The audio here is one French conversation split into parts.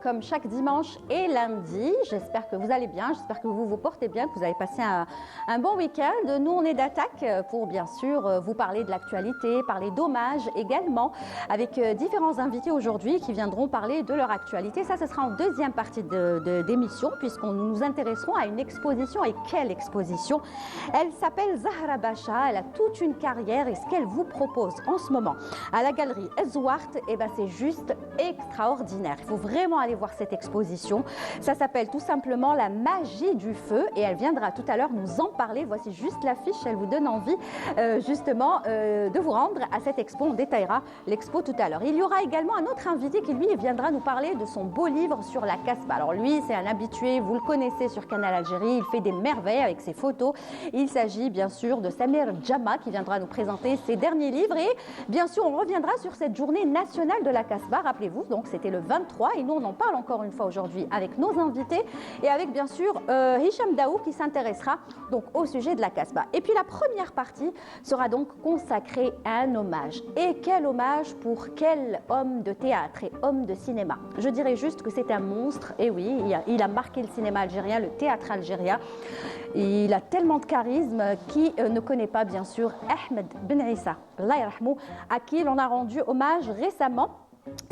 Comme chaque dimanche et lundi. J'espère que vous allez bien, j'espère que vous vous portez bien, que vous avez passé un bon week-end. Nous, on est d'attaque pour bien sûr vous parler de l'actualité, parler d'hommages également, avec différents invités aujourd'hui qui viendront parler de leur actualité. Ça, ce sera en deuxième partie d'émission, puisqu'on nous intéresserons à une exposition. Et quelle exposition! Elle s'appelle Zahra Bacha, elle a toute une carrière et ce qu'elle vous propose en ce moment à la galerie Ezouart, eh ben, c'est juste extraordinaire. Il faut vraiment aller voir cette exposition. Ça s'appelle tout simplement La magie du feu et elle viendra tout à l'heure nous en parler. Voici juste l'affiche, elle vous donne envie justement de vous rendre à cette expo. On détaillera l'expo tout à l'heure. Il y aura également un autre invité qui lui viendra nous parler de son beau livre sur la Casbah. Alors lui, c'est un habitué, vous le connaissez sur Canal Algérie, il fait des merveilles avec ses photos. Il s'agit bien sûr de Samir Djama qui viendra nous présenter ses derniers livres et bien sûr on reviendra sur cette journée nationale de la Casbah. Rappelez-vous, donc c'était le 23 et nous on en parle encore une fois aujourd'hui avec nos invités et avec bien sûr Hicham Daou qui s'intéressera donc au sujet de la Casbah. Et puis la première partie sera donc consacrée à un hommage. Et quel hommage pour quel homme de théâtre et homme de cinéma. Je dirais juste que c'est un monstre, et oui, il a marqué le cinéma algérien, le théâtre algérien. Il a tellement de charisme qui ne connaît pas bien sûr Ahmed Ben Issa, Allah yarhamou, à qui l'on a rendu hommage récemment.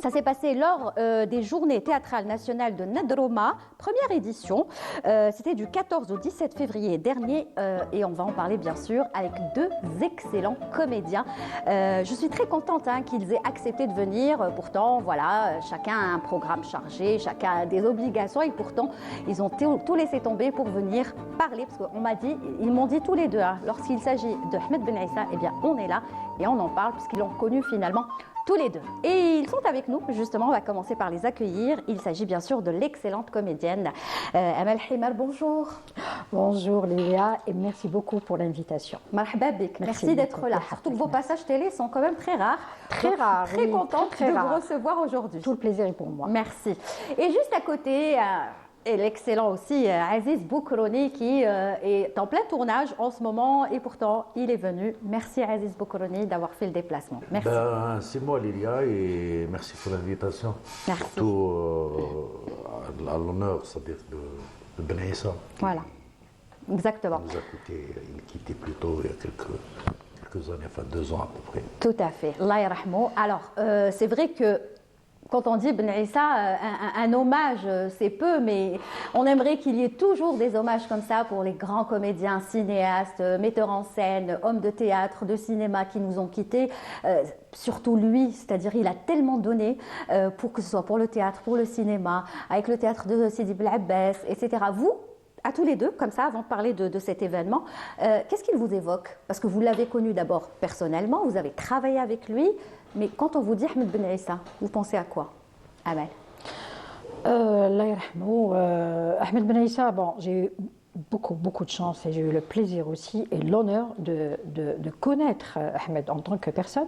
Ça s'est passé lors des journées théâtrales nationales de Nadroma, première édition. C'était du 14 au 17 février dernier et on va en parler bien sûr avec deux excellents comédiens. Je suis très contente qu'ils aient accepté de venir. Pourtant, voilà, chacun a un programme chargé, chacun a des obligations et pourtant, ils ont tout laissé tomber pour venir parler. Parce qu'on m'a dit, ils m'ont dit tous les deux, lorsqu'il s'agit de Ahmed Ben Issa, eh bien on est là et on en parle puisqu'ils l'ont connu finalement tous les deux. Et ils sont avec nous, justement, on va commencer par les accueillir. Il s'agit bien sûr de l'excellente comédienne Amal Himar, bonjour. Bonjour Léa et merci beaucoup pour l'invitation. Marhaba bik, merci d'être là. Surtout que vos passages télé sont quand même très rares. Très rares, très oui, contente très de rare. vous recevoir aujourd'hui. Tout le plaisir est pour moi. Merci. Et juste à côté... et l'excellent aussi Aziz Boukroni qui est en plein tournage en ce moment et pourtant il est venu. Merci Aziz Boukroni d'avoir fait le déplacement. Merci. C'est moi Lilia et merci pour l'invitation. Merci. Surtout à l'honneur, c'est-à-dire de Ben Issa. Voilà, exactement. Il nous a quitté plus tôt il y a quelques années, enfin 2 ans à peu près. Tout à fait. Allah yarhamou. Alors c'est vrai que quand on dit Ben Issa, un hommage, c'est peu, mais on aimerait qu'il y ait toujours des hommages comme ça pour les grands comédiens, cinéastes, metteurs en scène, hommes de théâtre, de cinéma qui nous ont quittés. Surtout lui, c'est-à-dire il a tellement donné pour que ce soit pour le théâtre, pour le cinéma, avec le théâtre de Sidi Bel Abbès, etc. Vous, à tous les deux, comme ça, avant de parler de cet événement, qu'est-ce qu'il vous évoque? Parce que vous l'avez connu d'abord personnellement, vous avez travaillé avec lui, mais quand on vous dit Ahmed Ben Issa, vous pensez à quoi, Amal? Allah yarhamou, Ahmed Ben Issa, bon, j'ai eu beaucoup de chance et j'ai eu le plaisir aussi et l'honneur de connaître Ahmed en tant que personne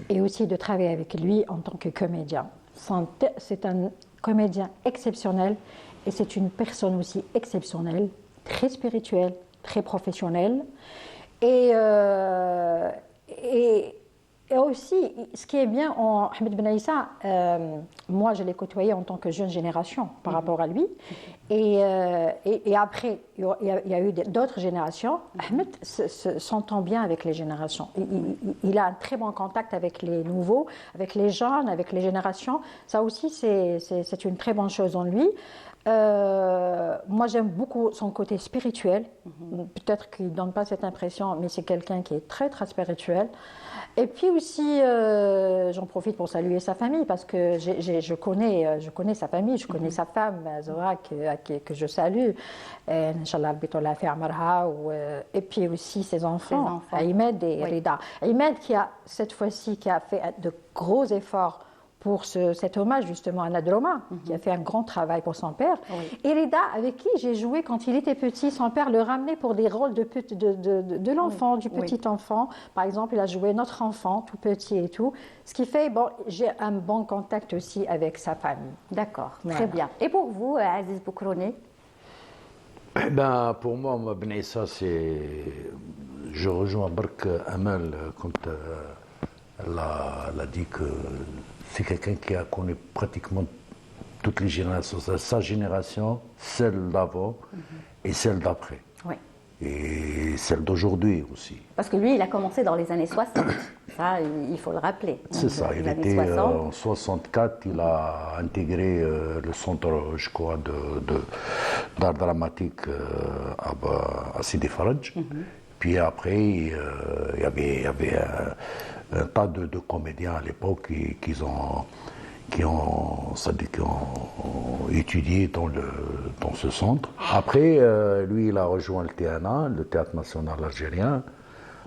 et aussi de travailler avec lui en tant que comédien. C'est un comédien exceptionnel et c'est une personne aussi exceptionnelle, très spirituelle, très professionnelle et aussi, ce qui est bien en Ahmed Ben Issa, moi je l'ai côtoyé en tant que jeune génération par rapport à lui. Et après, il y a eu d'autres générations. Ahmed s'entend bien avec les générations. Il a un très bon contact avec les nouveaux, avec les jeunes, avec les générations. Ça aussi, c'est une très bonne chose en lui. Moi, j'aime beaucoup son côté spirituel. Peut-être qu'il ne donne pas cette impression, mais c'est quelqu'un qui est très spirituel. Et puis aussi, j'en profite pour saluer sa famille parce que je connais sa famille, je connais sa femme, Zohra, que je salue. Inch'Allah, et puis aussi ses enfants, Ahmed et Rida. Ahmed qui a cette fois-ci qui a fait de gros efforts pour cet hommage justement à Nadroma, qui a fait un grand travail pour son père. Oui. Et Rida, avec qui j'ai joué quand il était petit, son père le ramenait pour des rôles de l'enfant, du petit enfant. Par exemple, il a joué notre enfant, tout petit et tout. Ce qui fait, bon, j'ai un bon contact aussi avec sa famille. D'accord, très bien. Et pour vous, Aziz Boukroni? Pour moi, Ben Issa, je rejoins Bark Amal quand elle a dit que c'est quelqu'un qui a connu pratiquement toutes les générations, sa génération, celle d'avant et celle d'après. Oui. Et celle d'aujourd'hui aussi. Parce que lui, il a commencé dans les années 60. Ça, il faut le rappeler. C'est ça, il était en 64, il a intégré le centre, je crois, d'art dramatique à Sidi Faraj. Puis après, il y avait un tas de comédiens à l'époque qui ont étudié dans ce centre. Après, lui, il a rejoint le TNA, le Théâtre National Algérien.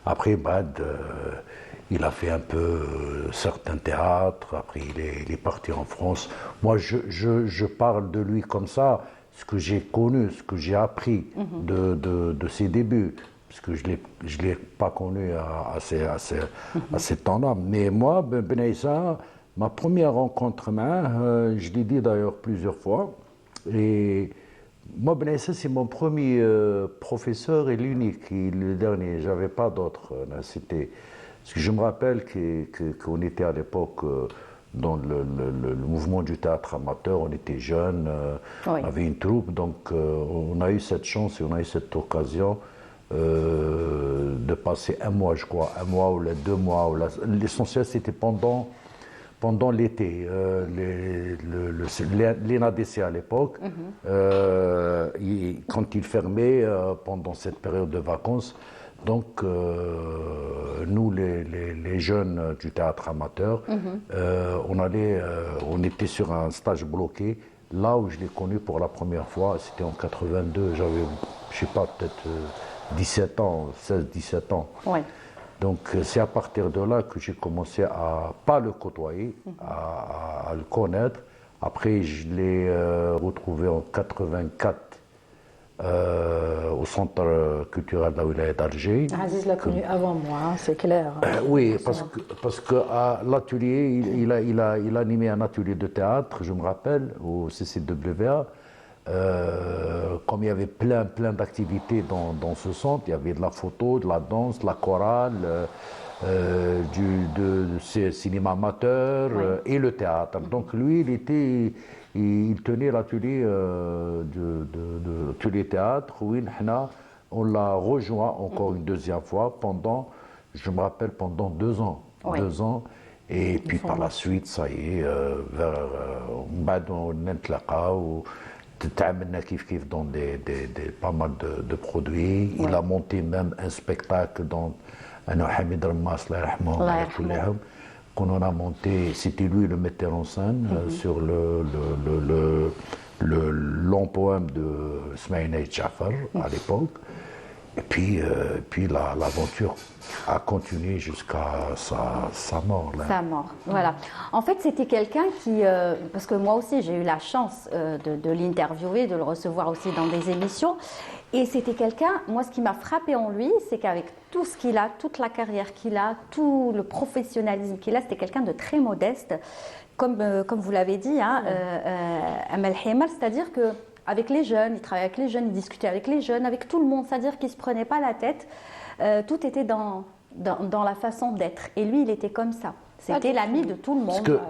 Après, Bad, il a fait un peu certains théâtres. Après, il est parti en France. Moi, je parle de lui comme ça, ce que j'ai connu, ce que j'ai appris de ses débuts. Parce que je ne l'ai pas connu à ces temps-là. Mais moi, Ben Aïssa, ma première rencontre, je l'ai dit d'ailleurs plusieurs fois, et moi, Ben Aïssa, c'est mon premier professeur et l'unique, le dernier, je n'avais pas d'autre. Parce que je me rappelle qu'on était à l'époque dans le mouvement du théâtre amateur, on était jeunes, Oui. on avait une troupe, donc on a eu cette chance et on a eu cette occasion de passer un mois, je crois, un mois ou 2 mois. L'essentiel, c'était pendant l'été. L'ENADC à l'époque, quand il fermait pendant cette période de vacances, donc nous, les jeunes du théâtre amateur, on était sur un stage bloqué. Là où je l'ai connu pour la première fois, c'était en 82, j'avais, je sais pas, peut-être 17 ans, 16-17 ans. Oui. Donc c'est à partir de là que j'ai commencé à pas le côtoyer, à le connaître. Après, je l'ai retrouvé en 84 au Centre culturel de la Wilaya d'Alger. Aziz l'a connu avant moi, hein, c'est clair. Oui, parce que à l'atelier, il animait un atelier de théâtre, je me rappelle, au CCWA. Comme il y avait plein d'activités dans ce centre, il y avait de la photo, de la danse, de la chorale, du cinéma amateur et le théâtre. Donc lui, il tenait l'atelier de théâtre où on l'a rejoint encore une deuxième fois je me rappelle, pendant 2 ans. Oui. 2 ans. Et puis par la suite, ça y est, dans pas mal de produits. Il a monté même un spectacle dans Hamid Rammas, qu'on a monté. C'était lui le metteur en scène sur le long poème de Smaïn Jafar à l'époque. Et puis l'aventure a continué jusqu'à sa mort. Là. Sa mort, voilà. En fait, c'était quelqu'un qui, parce que moi aussi j'ai eu la chance de l'interviewer, de le recevoir aussi dans des émissions, et c'était quelqu'un, moi ce qui m'a frappé en lui, c'est qu'avec tout ce qu'il a, toute la carrière qu'il a, tout le professionnalisme qu'il a, c'était quelqu'un de très modeste, comme vous l'avez dit, hein, Amal Hemar, c'est-à-dire que avec les jeunes, il travaillait avec les jeunes, il discutait avec les jeunes, avec tout le monde, c'est-à-dire qu'il ne se prenait pas la tête. Tout était dans la façon d'être. Et lui, il était comme ça. C'était l'ami de tout le monde.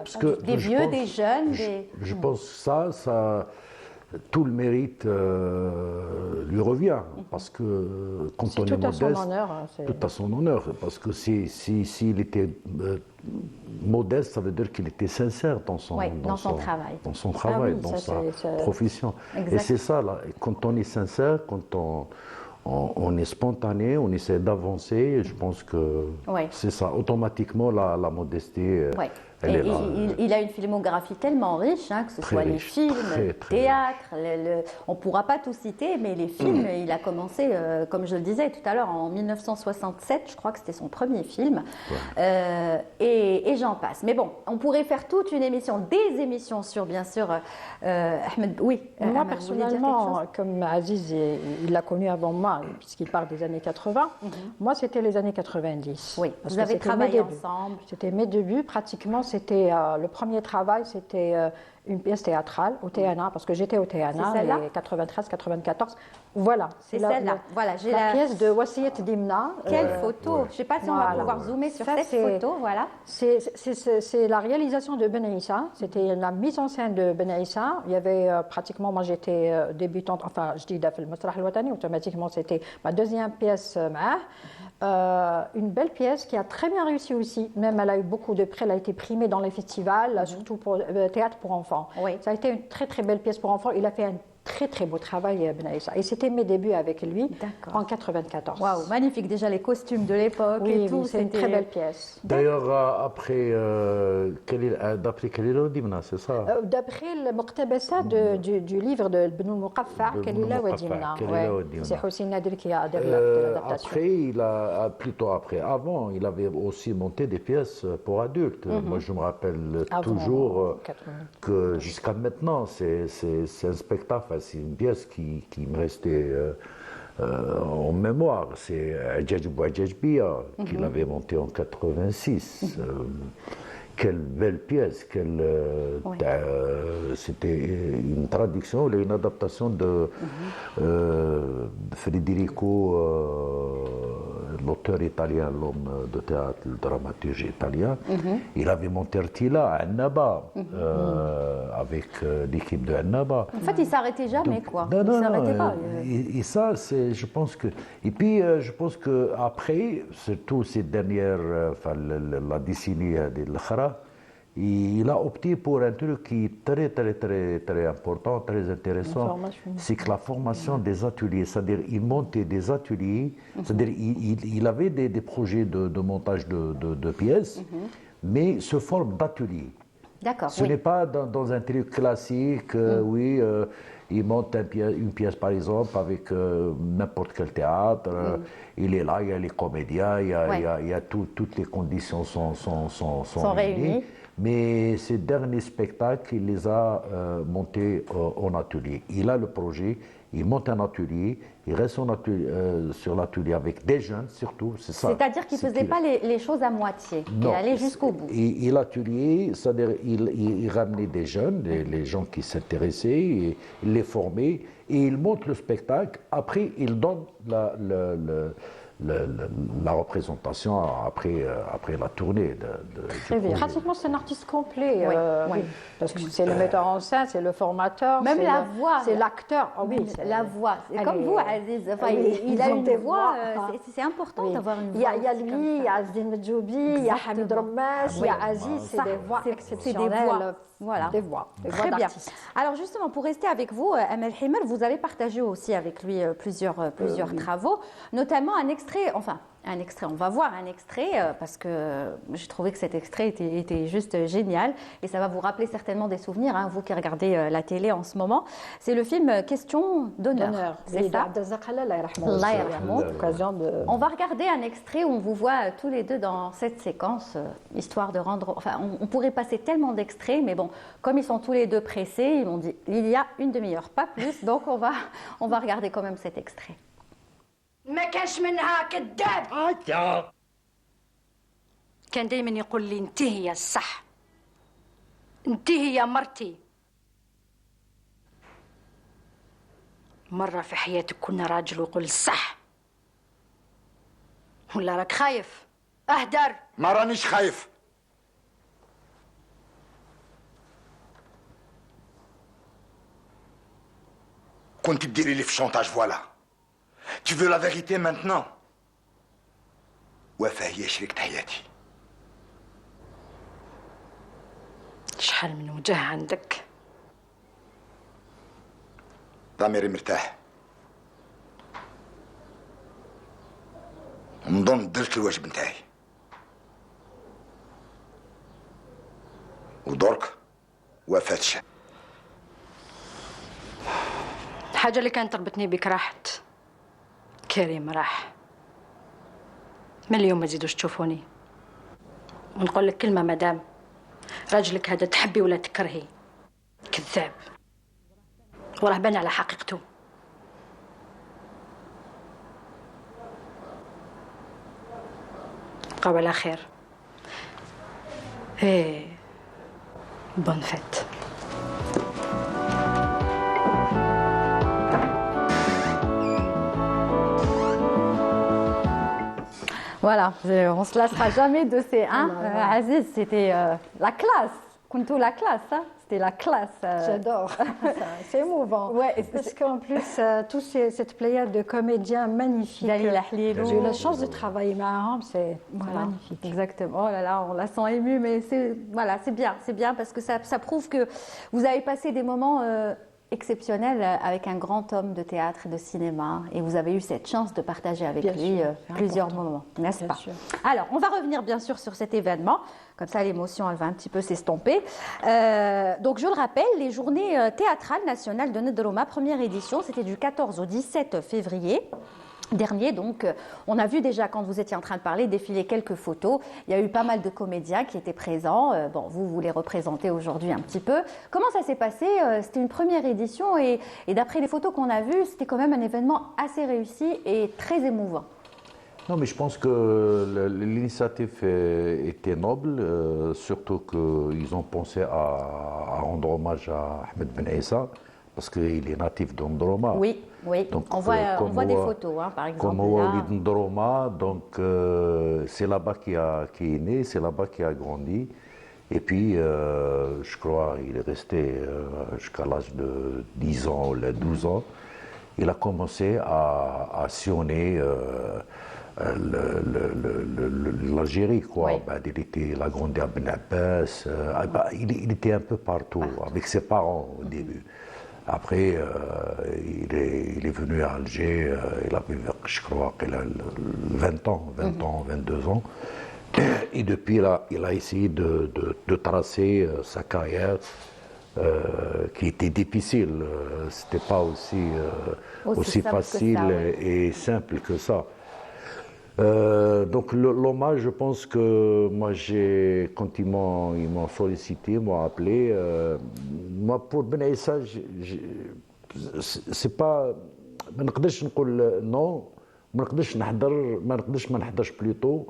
Des vieux, des jeunes. Je pense que ça, tout le mérite lui revient. Parce que quand on est modeste, tout à son honneur. Tout à son honneur. Parce que s'il était modeste, ça veut dire qu'il était sincère dans son travail. Dans son travail, dans sa profession. Exact. Et c'est ça, là. Quand on est sincère, quand on est spontané, on essaie d'avancer, je pense que c'est ça. Automatiquement, la modestie, elle est là. Il a une filmographie tellement riche, hein, que ce soit les films, le théâtre, on ne pourra pas tout citer, mais les films, il a commencé, comme je le disais tout à l'heure, en 1967, je crois que c'était son premier film, et j'en passe. Mais bon, on pourrait faire toute une émission, des émissions sur, bien sûr, Ahmed. Oui. Moi, Ahmed, personnellement, comme Aziz, il l'a connu avant moi, puisqu'il parle des années 80, moi, c'était les années 90. Oui, vous avez travaillé ensemble. C'était mes débuts, pratiquement. C'était le premier travail, c'était une pièce théâtrale au TNA, parce que j'étais au TNA, C'est celle-là les 93, 94. Voilà, C'est celle-là. Voilà, j'ai la pièce de Wassiyat Dimna. Quelle photo! Je ne sais pas si on va voilà. pouvoir zoomer sur Ça, cette c'est- photo. Voilà. C'est la réalisation de Ben Issa, c'était la mise en scène de Ben Issa. Il y avait pratiquement, moi j'étais débutante, enfin je dis le Masrah al-Watani, automatiquement c'était ma deuxième pièce une belle pièce qui a très bien réussi aussi, même elle a eu beaucoup de prix, elle a été primée dans les festivals, surtout pour théâtre pour enfants. Oui. Ça a été une très très belle pièce pour enfants, il a fait un très très beau travail Ben Issa. Et c'était mes débuts avec lui D'accord. en 94. Waouh, magnifique déjà les costumes de l'époque Oui, et tout. oui, c'est une c'était- très belle pièce. D'ailleurs, après, d'après Khalil Dimna, c'est ça? D'après le Muqtabasa du livre de Benoul Muqaffa, Kalila wa Dimna. Kalila wa Dimna. C'est Hossein Nadir qui a adhéré à l'adaptation. Après, plutôt après, avant, il avait aussi monté des pièces pour adultes. Moi, je me rappelle Avant, toujours 80. que jusqu'à maintenant, c'est un spectacle, c'est une pièce qui me restait en mémoire. C'est Adjaj Bouadjaj Bia, qu'il avait monté en 86. Quelle belle pièce, c'était une traduction, une adaptation de Federico, l'auteur italien, l'homme de théâtre, le dramaturge italien. Il avait monté Artila à Annaba, avec l'équipe de Annaba. En fait, il s'arrêtait jamais, quoi. Non, Il non, s'arrêtait non. pas. Et ça, c'est, je pense que. Et puis, je pense que après, surtout ces dernières, enfin, la décennie de l'Akhra, il a opté pour un truc qui est très, très, très, très important, très intéressant. C'est que la formation des ateliers, c'est-à-dire il montait des ateliers, c'est-à-dire il avait des projets de montage de pièces, mais sous forme d'ateliers. D'accord. Ce n'est pas dans un truc classique, oui, il monte une pièce par exemple avec n'importe quel théâtre, il est là, il y a les comédiens, il y a toutes les conditions sont réunies. Mais ces derniers spectacles, il les a montés en atelier. Il a le projet, il monte un atelier, il reste sur l'atelier avec des jeunes surtout, c'est ça. C'est-à-dire qu'il ne faisait pas les choses à moitié, il allait jusqu'au bout. Et l'atelier, c'est-à-dire il ramenait des jeunes, les gens qui s'intéressaient, il les formait, et il monte le spectacle. Après, il donne la représentation après la tournée. Très bien. Pratiquement, c'est un artiste complet. Oui. Parce que c'est le metteur en scène, c'est le formateur. Même la voix. C'est l'acteur. Oh, oui, la voix. C'est comme vous, Aziz. Enfin, il a une voix. C'est important d'avoir une voix. Il y a lui, il y a Azdin Medjoubi, il y a Hamid Rammas, il y a Aziz. C'est des voix exceptionnelles. C'est des voix. Voilà. Des voix. Très bien. Alors justement, pour rester avec vous, Amel Himer, vous avez partagé aussi avec lui plusieurs travaux, notamment un extrait, on va voir un extrait, parce que j'ai trouvé que cet extrait était juste génial, et ça va vous rappeler certainement des souvenirs, vous qui regardez la télé en ce moment. C'est le film Question d'honneur. C'est ça. On va regarder un extrait où on vous voit tous les deux dans cette séquence, histoire de rendre... Enfin, on pourrait passer tellement d'extraits, mais bon, comme ils sont tous les deux pressés, ils m'ont dit il y a une demi-heure, pas plus, donc on va regarder quand même cet extrait. ما كانش منها كذاب كان دايما يقول لي انت هي الصح انت هي مرتي مرة في حياتك كنا راجل ويقول الصح ولا راك خايف اهدر ما رانيش خايف كنت تديري لي في شونتاج فوالا Tu veux la vérité maintenant وفاء هي شريكة حياتي شحال من وجه عندك ضميري مرتاح نظن درت الواجب نتاعي ودورك وفاة الشام الحاجة اللي كانت تربطني بك راحت كريم راح من اليوم ما تزيدوش تشوفوني ونقول لك كلمة مدام راجلك هذا تحبي ولا تكرهي كذاب وراه بان على حقيقته بقاو على خير ايه بون فيت Voilà, on ne se lassera jamais de ces 1. Aziz, c'était la classe. Kuntou la classe, hein. C'était la classe. J'adore, c'est émouvant. Ouais, parce qu'en plus, cette pléiade de comédiens magnifiques. Dalila Hlilou. J'ai eu la chance de travailler avec eux, c'est magnifique. Exactement. Oh là là, on la sent émue, mais voilà, c'est bien parce que ça prouve que vous avez passé des moments exceptionnel avec un grand homme de théâtre et de cinéma et vous avez eu cette chance de partager avec lui plusieurs moments, n'est-ce pas? Alors, on va revenir bien sûr sur cet événement, comme ça l'émotion elle va un petit peu s'estomper. Donc je le rappelle, les journées théâtrales nationales de Ndroma, première édition, c'était du 14 au 17 février. Dernier, donc, on a vu déjà quand vous étiez en train de parler défiler quelques photos. Il y a eu pas mal de comédiens qui étaient présents. Bon, vous les représentez aujourd'hui un petit peu. Comment ça s'est passé? C'était une première édition et d'après les photos qu'on a vues, c'était quand même un événement assez réussi et très émouvant. Non, mais je pense que l'initiative était noble, surtout qu'ils ont pensé à rendre hommage à Ahmed Ben Issa, parce qu'il est natif d'Ndroma. Oui, oui. Donc, on voit des photos, hein, par exemple. Comme Walid Ndroma, donc c'est là-bas qu'il est né, c'est là-bas qu'il a grandi. Et puis, je crois, il est resté jusqu'à l'âge de 10 ans ou 12 ans. Il a commencé à sillonner l'Algérie, quoi. Ouais. Il a grandi à Ben Abbas. Il était un peu partout, avec ses parents au début. Après, il est venu à Alger, il avait, je crois qu'il a 20 ans, 22 ans. Et depuis là, il a essayé de tracer sa carrière, qui était difficile. C'était pas aussi facile ça, ouais. Et simple que ça. Donc l'hommage, je pense que moi quand ils m'ont sollicité, m'ont appelé, moi pour Ben Issa, c'est pas, ما نقدرش نقول non, ما نقدرش ما نحضرش plutôt,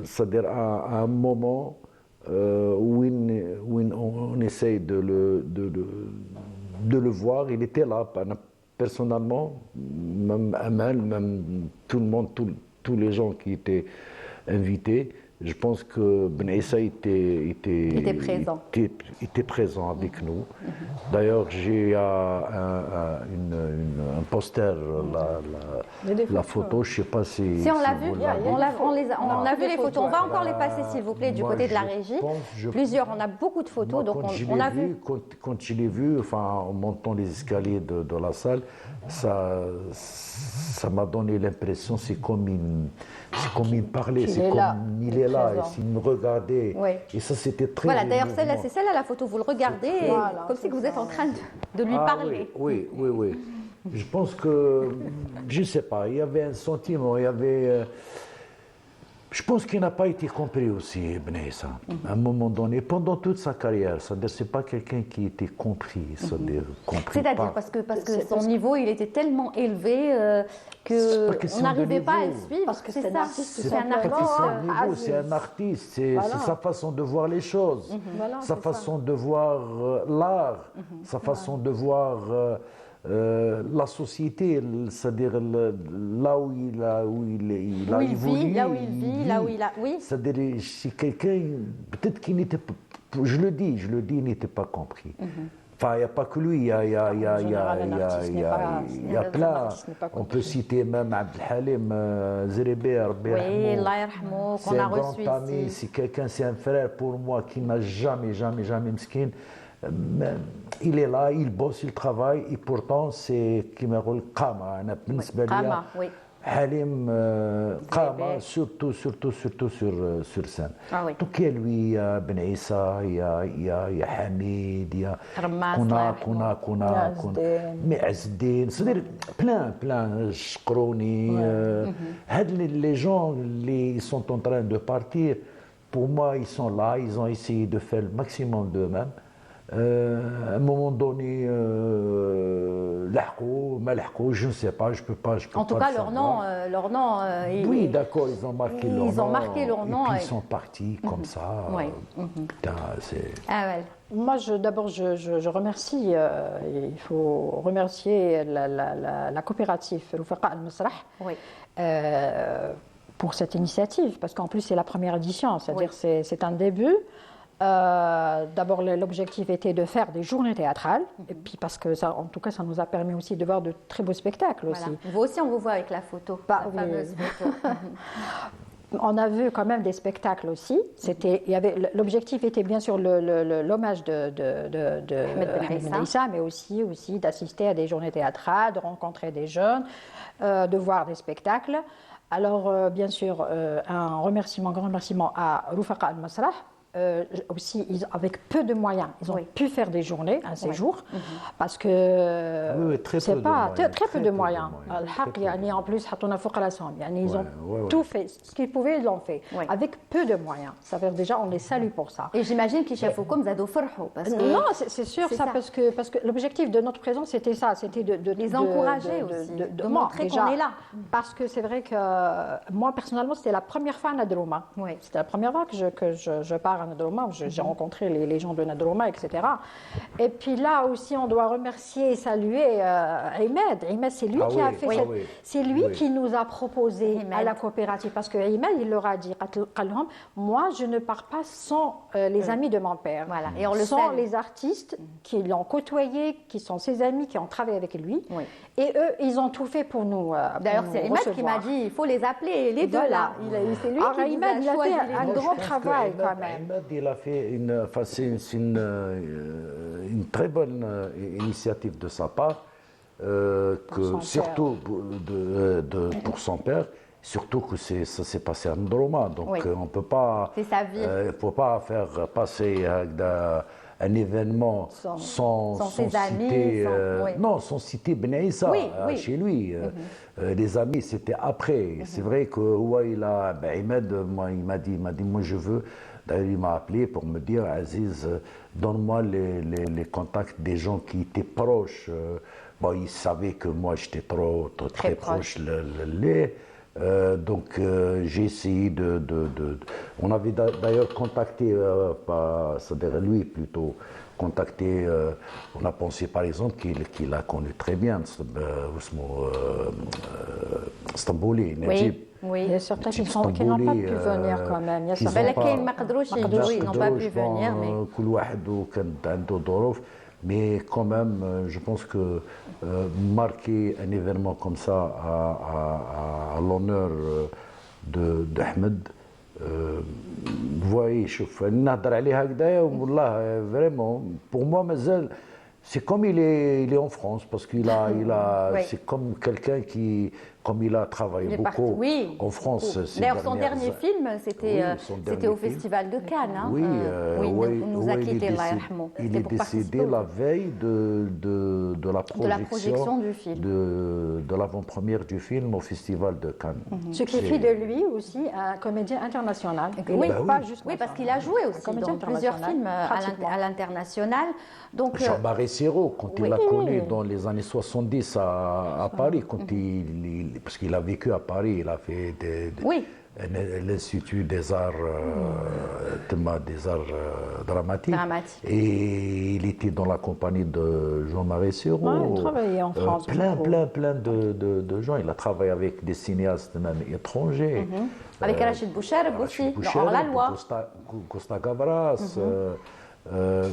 c'est-à-dire à un moment où on essaye de le voir, il était là. Personnellement, même Amal, même tout le monde, tous les gens qui étaient invités, je pense que Ben Issa était présent avec nous. D'ailleurs, j'ai un poster, la photo, je ne sais pas si... Si on l'a vu, on a vu les photos. On va encore les passer, s'il vous plaît, du côté de la régie. Plusieurs, on a beaucoup de photos, donc on a vu. Quand je l'ai vu, enfin, en montant les escaliers de la salle, ça m'a donné l'impression, c'est comme il parlait, c'est comme il est là, et s'il me regardait. Oui. Et ça, c'était très... Voilà, d'ailleurs, c'est celle-là la photo, vous le regardez, comme si vous êtes en train de lui parler. Oui. Je pense que, je ne sais pas, il y avait un sentiment, il y avait... Je pense qu'il n'a pas été compris aussi, Ben Issa, à un moment donné, pendant toute sa carrière. C'est-à-dire, c'est pas quelqu'un qui était compris. C'est-à-dire parce que son niveau, il était tellement élevé qu'on n'arrivait pas à le suivre. Parce que c'est ça. C'est un artiste. C'est sa façon de voir les choses, sa façon de voir l'art, sa façon de voir la société, c'est-à-dire là où il a évolué, là où il vit, là où il a... Oui. C'est-à-dire, c'est quelqu'un, peut-être qu'il n'était pas, je le dis, il n'était pas compris. Enfin, il n'y a pas que lui, il y a plein. On peut citer même Abdelhalim Zeribi, oui, qu'on a reçu ici. C'est quelqu'un, c'est un frère pour moi qui n'a jamais mesquine. Il est là, il bosse, il travaille, et pourtant c'est qui me rôle Qama. Qama, oui. Halim Qama, surtout sur scène. Ah, oui. Donc il y a lui, il y a Ben Issa, il y a Hamid, il y a Kouna, mais Azdin, c'est-à-dire plein, Shkrouni. Les gens qui sont en train de partir, pour moi, ils sont là, ils ont essayé de faire le maximum d'eux-mêmes. À un moment donné, je ne sais pas, je peux pas. En tout cas, leur nom. Oui, d'accord, ils ont marqué leur nom. Ils ont marqué leur nom. Et puis ils sont partis comme ça. Oui. Putain, c'est. Ah ouais. Moi, d'abord, je remercie, il faut remercier la coopérative Rufaqa Al-Masrah Oui. pour cette initiative, parce qu'en plus, c'est la première édition, c'est-à-dire c'est un début. D'abord, l'objectif était de faire des journées théâtrales, et puis parce que ça, en tout cas, ça nous a permis aussi de voir de très beaux spectacles Voilà. aussi. Vous aussi, on vous voit avec la photo, Bah, la oui. fameuse photo. On a vu quand même des spectacles aussi. L'objectif était bien sûr l'hommage de Ahmed Ben Aissa, mais aussi d'assister à des journées théâtrales, de rencontrer des jeunes, de voir des spectacles. Alors, bien sûr, un grand remerciement à Rufaqa Al-Masrah. Aussi, avec peu de moyens, ils ont pu faire des journées, un séjour, parce que c'est pas très peu de moyens. En plus, ils ont tout fait, ce qu'ils pouvaient, ils l'ont fait, avec peu de moyens. Ça veut dire déjà, on les salue pour ça. Et j'imagine qu'ils chafoukoum zadou farhou. Non, c'est sûr, ça, parce que l'objectif de notre présence, c'était ça, c'était de les encourager aussi, de montrer qu'on est là. Parce que c'est vrai que moi, personnellement, c'était la première fois à Nadrouma. C'était la première fois que je pars à Nadrouma, j'ai rencontré les gens de Nadrouma, etc. Et puis là aussi, on doit remercier et saluer Ahmed. Ahmed, c'est lui qui a fait c'est lui qui nous a proposé à la coopérative. Parce que Ahmed, il leur a dit, moi, je ne pars pas sans les amis de mon père. Voilà. Et on le sans les artistes qui l'ont côtoyé, qui sont ses amis, qui ont travaillé avec lui. Et eux, ils ont tout fait pour nous. D'ailleurs, c'est Ahmed qui m'a dit, il faut les appeler, les deux là. C'est lui qui nous a choisi. Il a fait un grand travail quand même. Ahmed, il a fait une très bonne initiative de sa part, surtout pour son père, surtout que ça s'est passé à Ndroma, donc on ne peut pas, faut pas faire passer un événement sans citer, sans citer Ben Aissa chez lui. Les amis, c'était après. C'est vrai que Ahmed, il m'a dit, moi je veux. D'ailleurs, il m'a appelé pour me dire, Aziz, donne-moi les contacts des gens qui étaient proches. Il savait que moi, j'étais très proche. Donc, j'ai essayé On avait d'ailleurs contacté, c'est-à-dire lui plutôt, contacté, on a pensé par exemple qu'il a connu très bien Stambouli, Najib. Oui, il y a certains qui n'ont pas pu venir quand même. Il y a certains qui n'ont pas pu venir. Mais quand même, je pense que marquer un événement comme ça à l'honneur d'Ahmed, vous voyez, vraiment, pour moi, c'est comme il est en France, parce c'est comme quelqu'un qui, comme il a travaillé beaucoup en France. D'ailleurs, son dernier film, c'était au Festival de Cannes. Hein. Il nous a quittés, Allah yarhamou. Il est décédé la veille de la projection du film. De l'avant-première du film au Festival de Cannes. Ce qui fait de lui aussi un comédien international. Parce qu'il a joué aussi dans plusieurs films à l'international. Jean Barré-Sirot, quand il l'a connu dans les années 70 à Paris, parce qu'il a vécu à Paris, il a fait l'Institut des Arts, dramatiques. Et il était dans la compagnie de Jean Barré-Sirot. Il travaillait en France. Plein de gens. Il a travaillé avec des cinéastes même étrangers. Avec Rachid Boucherb aussi, dans la loi. Costa Gavras.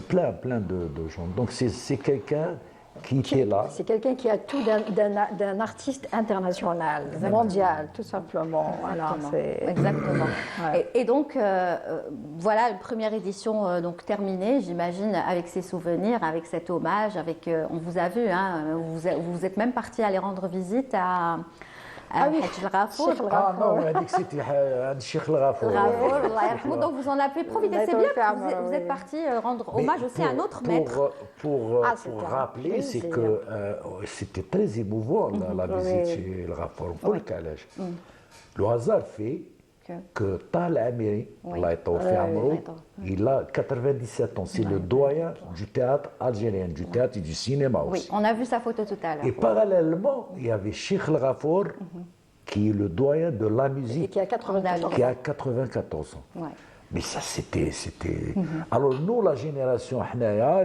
Plein de gens. Donc c'est quelqu'un qui était là. C'est quelqu'un qui a tout d'un artiste international, mondial, tout simplement. Exactement. Et donc, voilà, la première édition terminée, j'imagine, avec ses souvenirs, avec cet hommage, on vous a vu, hein, vous êtes même parti aller rendre visite à Cheikh El-Ghafour. Non, on a dit que c'était Cheikh El-Ghafour. Donc vous en avez profité, c'est bien que vous êtes parti rendre hommage aussi à un autre maître. Pour rappeler, c'est que c'était très émouvant la visite chez El-Ghafour. Le hasard fait que Tal Amiri, il a 97 ans. C'est le doyen du théâtre algérien, du théâtre et du cinéma aussi. Oui, on a vu sa photo tout à l'heure. Et parallèlement, il y avait Cheikh El-Ghafour, qui est le doyen de la musique, qui a 94 ans. Mais ça, c'était. Alors, nous, la génération Hnaya,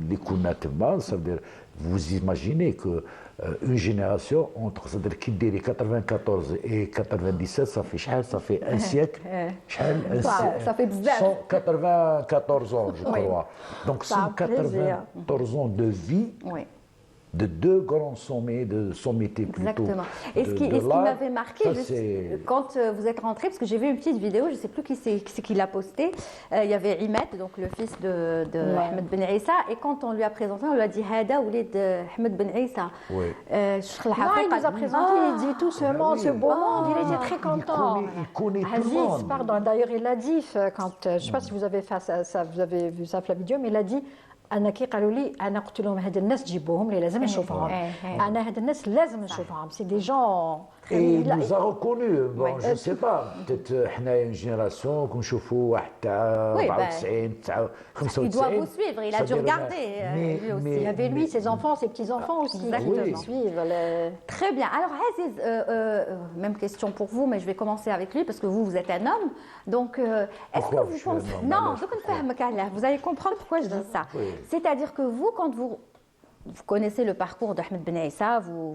les Kounatema, ça veut dire, vous imaginez que une génération entre, c'est-à-dire qui dit 94 et 97, ça fait شحال, ça fait un siècle. Ça fait bzaf. 194 ans, je crois. Donc, Ça a plaisir. 194 ans de vie. Oui. De deux grands sommets, de sommité plutôt. Exactement. Et ce qui l'art, m'avait marqué, ça, juste, c'est- quand vous êtes rentré, parce que j'ai vu une petite vidéo, je ne sais plus qui c'est qui l'a postée, il y avait Imet, donc le fils de Ahmed Ben Issa, et quand on lui a présenté, on lui a dit Hada Oulid Ahmed Ben Issa. Oui. Non, il nous a présenté, il dit tout ce monde, ce beau monde, il était très content. Il connaît tout le Aziz, monde. pardon, d'ailleurs il l'a dit, quand, je ne sais pas si vous avez fait ça, vous avez vu ça la vidéo, mais il a dit انا كي قالوا لي انا قلت لهم هاد الناس جيبوهم لي لازم نشوفهم انا هاد الناس لازم نشوفهم سي دي جون Et il nous a reconnus. Bon, je ne sais pas. Peut-être حنايا une génération كنشوفوا واحد تاع Oui, 94 تاع 95. Il doit vous suivre, il a dû C'est-à-dire, regarder lui aussi. il y avait lui, ses enfants, ses petits-enfants aussi Exactement. qui suivent. Très bien. Alors, Aziz, même question pour vous, mais je vais commencer avec lui parce que vous êtes un homme. Donc, est-ce Pourquoi que je vous suis un pensez. homme, Non, alors je connais vous allez comprendre pourquoi je dis ça. Oui. C'est-à-dire que vous, quand vous connaissez le parcours d'Ahmed Ben Issa,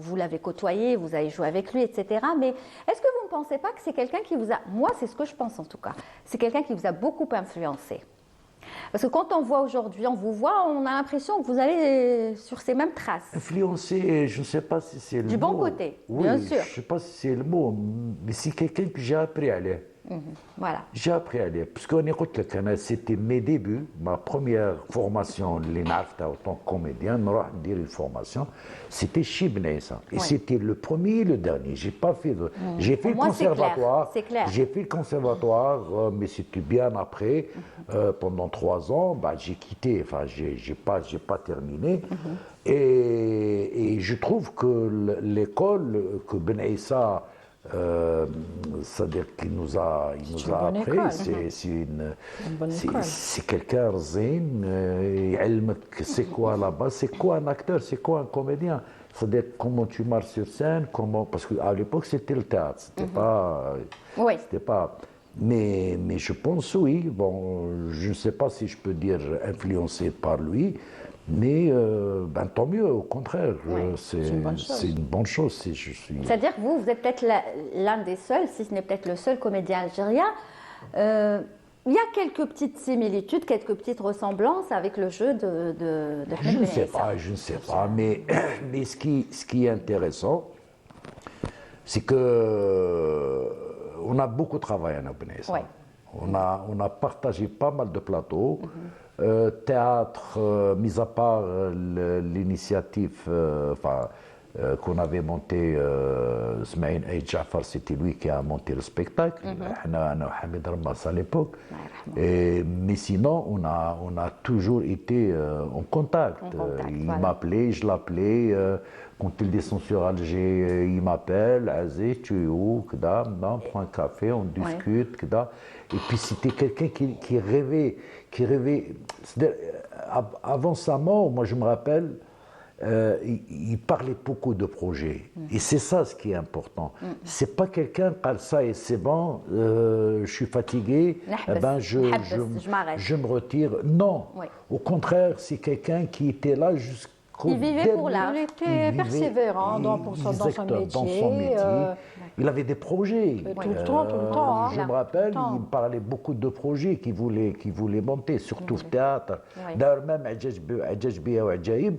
vous l'avez côtoyé, vous avez joué avec lui, etc. Mais est-ce que vous ne pensez pas que c'est quelqu'un qui vous a. Moi, c'est ce que je pense en tout cas. C'est quelqu'un qui vous a beaucoup influencé. Parce que quand on voit aujourd'hui, on vous voit, on a l'impression que vous allez sur ces mêmes traces. Influencé, je ne sais pas si c'est le mot. Du bon côté, Oui, bien sûr. Je ne sais pas si c'est le mot, mais c'est quelqu'un que j'ai appris à lire. Voilà. J'ai appris à lire. Parce qu'on écoute le canal, c'était mes débuts, ma première formation, l'INAFTA en tant que comédien, dire une formation, c'était chez Ben Issa. Et c'était le premier et le dernier. J'ai pas fait de. J'ai fait Pour le moi, c'est clair, conservatoire. c'est clair. J'ai fait le conservatoire, mais c'était bien après. Pendant 3 ans, bah, j'ai quitté. Enfin, j'ai pas terminé. Et je trouve que l'école que Ben Issa c'est-à-dire qu'il nous a appris, c'est quelqu'un zen, c'est quoi là-bas, c'est quoi un acteur, c'est quoi un comédien, c'est-à-dire comment tu marches sur scène, parce qu'à l'époque c'était le théâtre, c'était pas, mais je pense oui, bon, je ne sais pas si je peux dire influencé par lui. Mais tant mieux, au contraire, c'est une bonne chose si je suis. C'est-à-dire que vous êtes peut-être l'un des seuls, si ce n'est peut-être le seul comédien algérien. Il y a quelques petites similitudes, quelques petites ressemblances avec le jeu de Je ne sais pas, mais ce qui est intéressant, c'est que on a beaucoup travaillé à Ben Issa. Ouais. On a partagé pas mal de plateaux. Théâtre, mis à part l'initiative qu'on avait monté, Smaïn Aïd Jafar, c'était lui qui a monté le spectacle, Hamid Rammas à l'époque. Mais sinon, on a toujours été en contact. Il m'appelait, je l'appelais. Quand il descend sur Alger, il m'appelle, Aziz, tu es où? On prend un café, on discute. Et puis c'était quelqu'un qui rêvait. Avant sa mort, moi je me rappelle, il parlait beaucoup de projets. Et c'est ça ce qui est important. C'est pas quelqu'un qui parle ça et c'est bon, je suis fatigué, je me retire. Non, au contraire, c'est quelqu'un qui était là jusqu'au Il vivait pour l'art. Il était persévérant dans son métier. Il avait des projets. Tout le temps. Je me rappelle, il me parlait beaucoup de projets qu'il voulait monter, surtout le théâtre. D'ailleurs, même Adjaj Bia ou Adjaïb,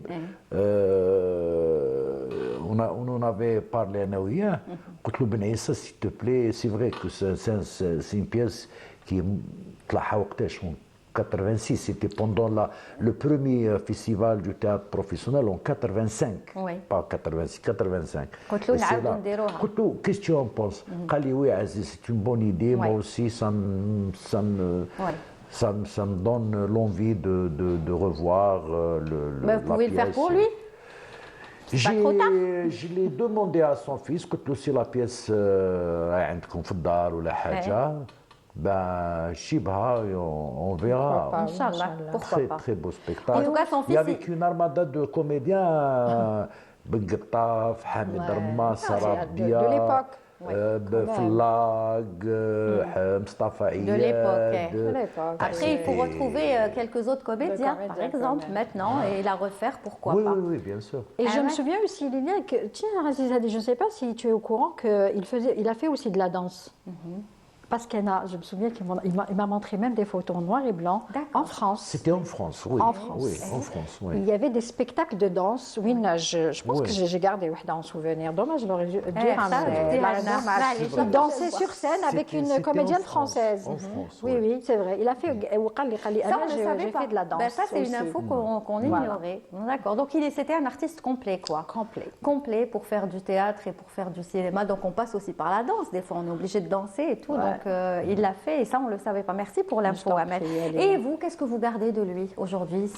on en avait parlé à Naouya. قلت له Ben Issa, s'il te plaît, c'est vrai que c'est une pièce qui طلعها وقتاش 86, c'était pendant le premier festival du théâtre professionnel en 85, pas 86, 85. Qu'est-ce que tu en penses? Kali, oui, Aziz, c'est une bonne idée, moi aussi, ça me donne l'envie de revoir Vous pouvez le faire pour lui? Je l'ai demandé à son fils, قلت له si la pièce عندكم في الدار ولا حاجة. Ben, Shibha, on verra. Inch'Allah, pourquoi pas. Très beau spectacle. En tout cas, son fils, et avec une armada de comédiens, Ben Ghattaf, Hamid Rammas, Sarab Bia, Flag, Mustafa De l'époque, Iyad. De l'époque. Après, il faut retrouver quelques autres comédiens, par comédiens, exemple, quand même. maintenant, et la refaire, pourquoi Oui, pas. oui, oui, bien sûr. Et Ah je me ouais. souviens aussi, Liliane, que, tiens, Aziz Hadi, je ne sais pas si tu es au courant qu'il a fait aussi de la danse. Parce je me souviens qu'il m'a montré même des photos en noir et blanc D'accord. en France. C'était en France, oui. En France. Oui, en France, oui. Il y avait des spectacles de danse. Oui, je pense Oui. que j'ai gardé وحدة en souvenir. Dommage, j'aurais dû ça, ramener. c'était La un raison, art. Allez, il dansait sur scène avec C'était une en comédienne France. française. En France, Oui, oui. oui, c'est vrai. Il a fait. Ça, on ne le savait J'ai pas. fait de la danse. Ben, ça, c'est une aussi. info qu'on Voilà. ignorait. D'accord. Donc, c'était un artiste complet, quoi. Complet. Complet pour faire du théâtre et pour faire du cinéma. Donc, on passe aussi par la danse. Des fois, on est obligé de danser et tout. Ouais. Donc, il l'a fait et ça, on ne le savait pas. Merci pour l'info, t'en Ahmed. prie, allez. Et vous, qu'est-ce que vous gardez de lui aujourd'hui?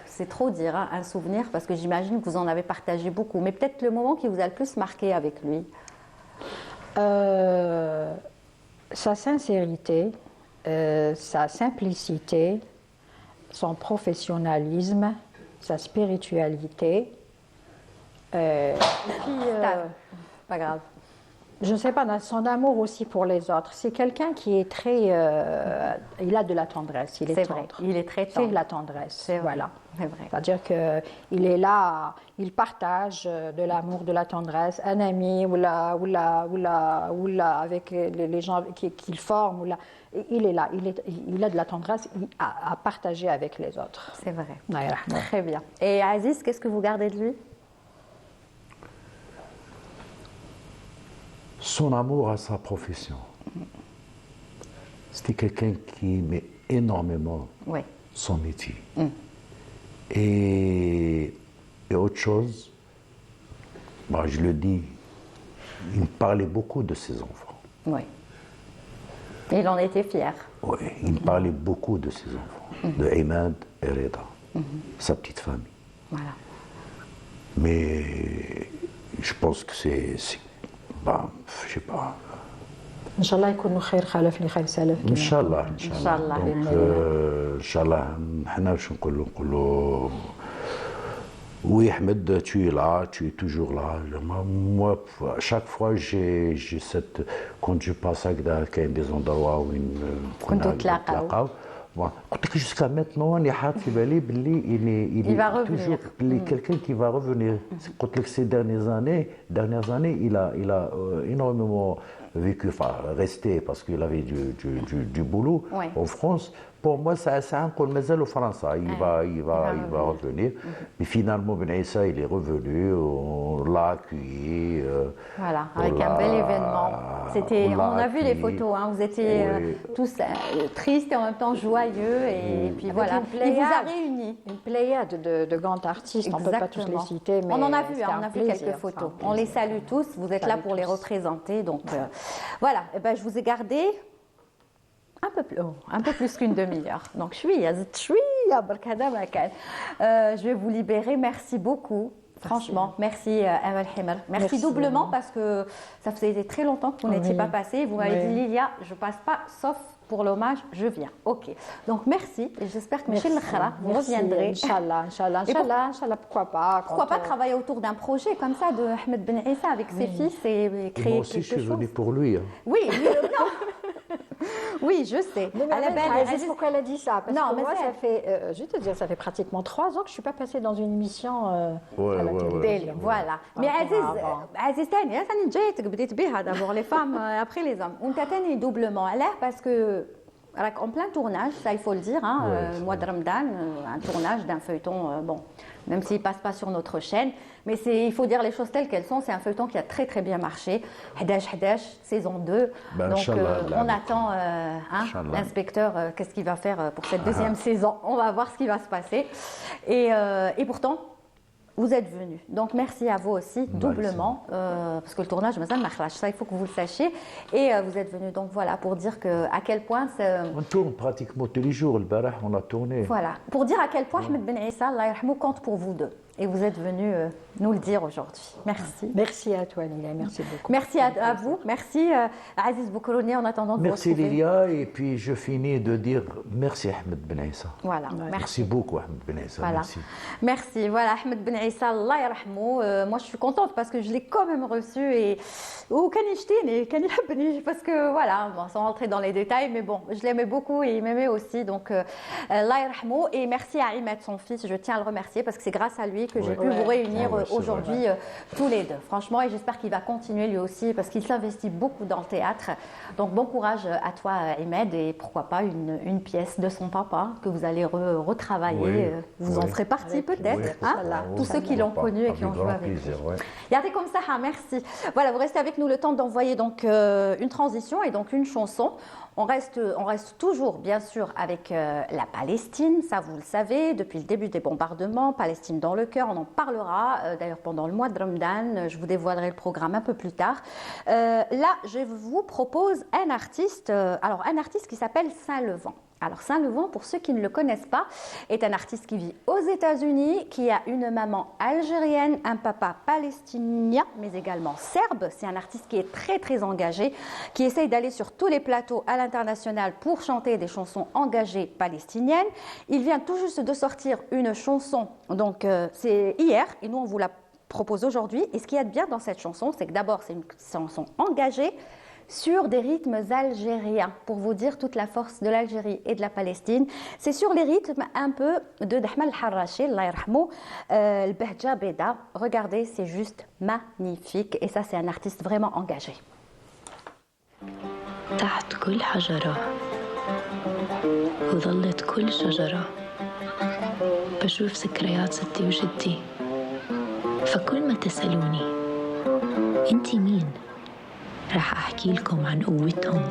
C'est trop dire, hein, un souvenir, parce que j'imagine que vous en avez partagé beaucoup. Mais peut-être le moment qui vous a le plus marqué avec lui. Sa sincérité, sa simplicité, son professionnalisme, sa spiritualité. Et puis, Pas grave. je ne sais pas, son amour aussi pour les autres. C'est quelqu'un qui est très... il a de la tendresse, il est C'est vrai. tendre. Il est très C'est tendre. la tendresse, C'est vrai. voilà. C'est vrai. C'est-à-dire qu'il est là, il partage de l'amour, de la tendresse, un ami ou avec les gens qu'il forme. Il est là, il a de la tendresse à partager avec les autres. C'est vrai. Allah yarhamou. Très bien. Et Aziz, qu'est-ce que vous gardez de lui? Son amour à sa profession. C'était quelqu'un qui aimait énormément Oui. son métier. Et autre chose, je le dis, il me parlait beaucoup de ses enfants. Oui. Et il en était fier. Oui, il me parlait beaucoup de ses enfants, de Imad et Reda, sa petite famille. Voilà. Mais je pense que je sais pas. Inch'Allah يكونوا خير خلف لخير سلف. ان شاء الله ان شاء شاء الله. الله دونك ان شاء الله حنا باش نقولوا oui Ahmed, tu es là, tu es toujours là. Moi, à chaque fois, j'ai cette... Quand je passe à Gda, il y a des endroits où كنتوا تلاقاو. قلت لك jusqu'à maintenant انا حاط في بالي باللي il va est revenir. toujours quelqu'un qui va revenir. قلت لك ces dernières années il a énormément vécu, enfin resté parce qu'il avait du boulot Ouais. en France. Pour moi, c'est un qu'on مازال au France. Il va revenir. Mais finalement, Ben Issa, il est revenu, on l'a accueilli. Voilà, avec un bel événement. On a vu les accueilli. photos, hein, vous étiez Oui. tous tristes et en même temps joyeux. Et puis voilà, une il vous a pléiade. réunis. Une pléiade de grands artistes, on ne peut pas tous les citer, mais on en a vu, c'était on a un vu plaisir, quelques c'est photos. un On les plaisir. salue tous, vous êtes là Salue pour les tous. représenter. Donc voilà, et ben, je vous ai gardé un peu plus qu'une demi-heure. Donc je vais vous libérer. Merci beaucoup. Franchement, merci Amal Himer. Merci doublement parce que ça faisait très longtemps que vous n'étiez Oui. pas passé. Vous m'avez Oui. dit Lilia, je passe pas sauf pour l'hommage, je viens. Ok. Donc merci et j'espère que Michel Khara, vous reviendrez. Inch'Allah, pourquoi pas. Pourquoi pas travailler autour d'un projet comme ça de Ahmed Ben Issa avec ses fils et Et créer moi aussi, quelque je suis chose. venu pour lui. Hein. Oui, non. Oui, je sais. Mais À la belle, Aziz, pourquoi elle a dit ça? Parce Non, que mais moi, c'est- ça fait, je vais te dire, ça fait pratiquement 3 ans que je ne suis pas passée dans une émission Ouais, à la ouais, ouais. télévision. Voilà. Mais Aziz Tani, أنا جايتك بديت بها d'abord les femmes après les hommes. On تاني doublement. Alors parce que en plein tournage, ça il faut le dire, hein, Ouais, mois de Ramadan, un tournage d'un feuilleton, bon, même s'il passe pas sur notre chaîne, mais il faut dire les choses telles qu'elles sont. C'est un feuilleton qui a très très bien marché. 11 saison 2. Ben, Donc Inch'Allah, on attend Inch'Allah. l'inspecteur, qu'est-ce qu'il va faire pour cette deuxième saison. On va voir ce qui va se passer. Et pourtant, vous êtes venus. Donc merci à vous aussi, doublement, parce que le tournage, ça il faut que vous le sachiez. Et vous êtes venus donc voilà pour dire à quel point On tourne pratiquement tous les jours. Le barah, on a tourné. voilà, pour dire à quel point Ahmed Ben Issa, Allah yarhamou, compte pour vous deux. et vous êtes venu nous le dire aujourd'hui. Merci. Merci à toi, Lila. Merci beaucoup. Merci à vous. Merci Aziz Boukrouni en attendant de vous Merci retrouver. Lilia, et puis je finis de dire merci Ahmed Ben Issa. Voilà, Merci beaucoup Ahmed Ben Issa. Voilà. Merci. Merci. Voilà, Ahmed Ben Issa, Allah yarhamou. Moi, je suis contente parce que je l'ai quand même reçu et parce que voilà, bon, sans rentrer dans les détails, mais bon, je l'aimais beaucoup et il m'aimait aussi. Donc, Allah yarhamou. Et merci à Ahmed, son fils. Je tiens à le remercier parce que c'est grâce à lui que j'ai pu vous réunir aujourd'hui tous les deux. Franchement, et j'espère qu'il va continuer lui aussi parce qu'il s'investit beaucoup dans le théâtre. Donc, bon courage à toi, Ahmed, et pourquoi pas une pièce de son papa que vous allez retravailler. Vous en ferez partie peut-être, tous ceux qui l'ont connu et qui ont joué avec lui. Regardez comme ça, merci. Voilà, vous restez avec nous le temps d'envoyer donc une transition et donc une chanson. On reste toujours, bien sûr, avec la Palestine, ça vous le savez, depuis le début des bombardements, Palestine dans le cœur, on en parlera d'ailleurs pendant le mois de Ramadan, je vous dévoilerai le programme un peu plus tard. Là, je vous propose un artiste qui s'appelle Saint-Levant. Alors Saint-Levant, pour ceux qui ne le connaissent pas, est un artiste qui vit aux États-Unis, qui a une maman algérienne, un papa palestinien, mais également serbe. C'est un artiste qui est très très engagé, qui essaye d'aller sur tous les plateaux à l'international pour chanter des chansons engagées palestiniennes. Il vient tout juste de sortir une chanson, donc c'est hier, et nous on vous la propose aujourd'hui. Et ce qu'il y a de bien dans cette chanson, c'est que d'abord c'est une chanson engagée, sur des rythmes algériens, pour vous dire toute la force de l'Algérie et de la Palestine. C'est sur les rythmes un peu de Dahmal Harrachi, Allah yarhamou, le Behja Beda. Regardez, c'est juste magnifique. Et ça, c'est un artiste vraiment engagé. تحت كل حجرة وظلت كل شجرة بشوف ذكريات ستي وجدي فكل ما تسألوني انتي مين رح أحكي لكم عن قوتهم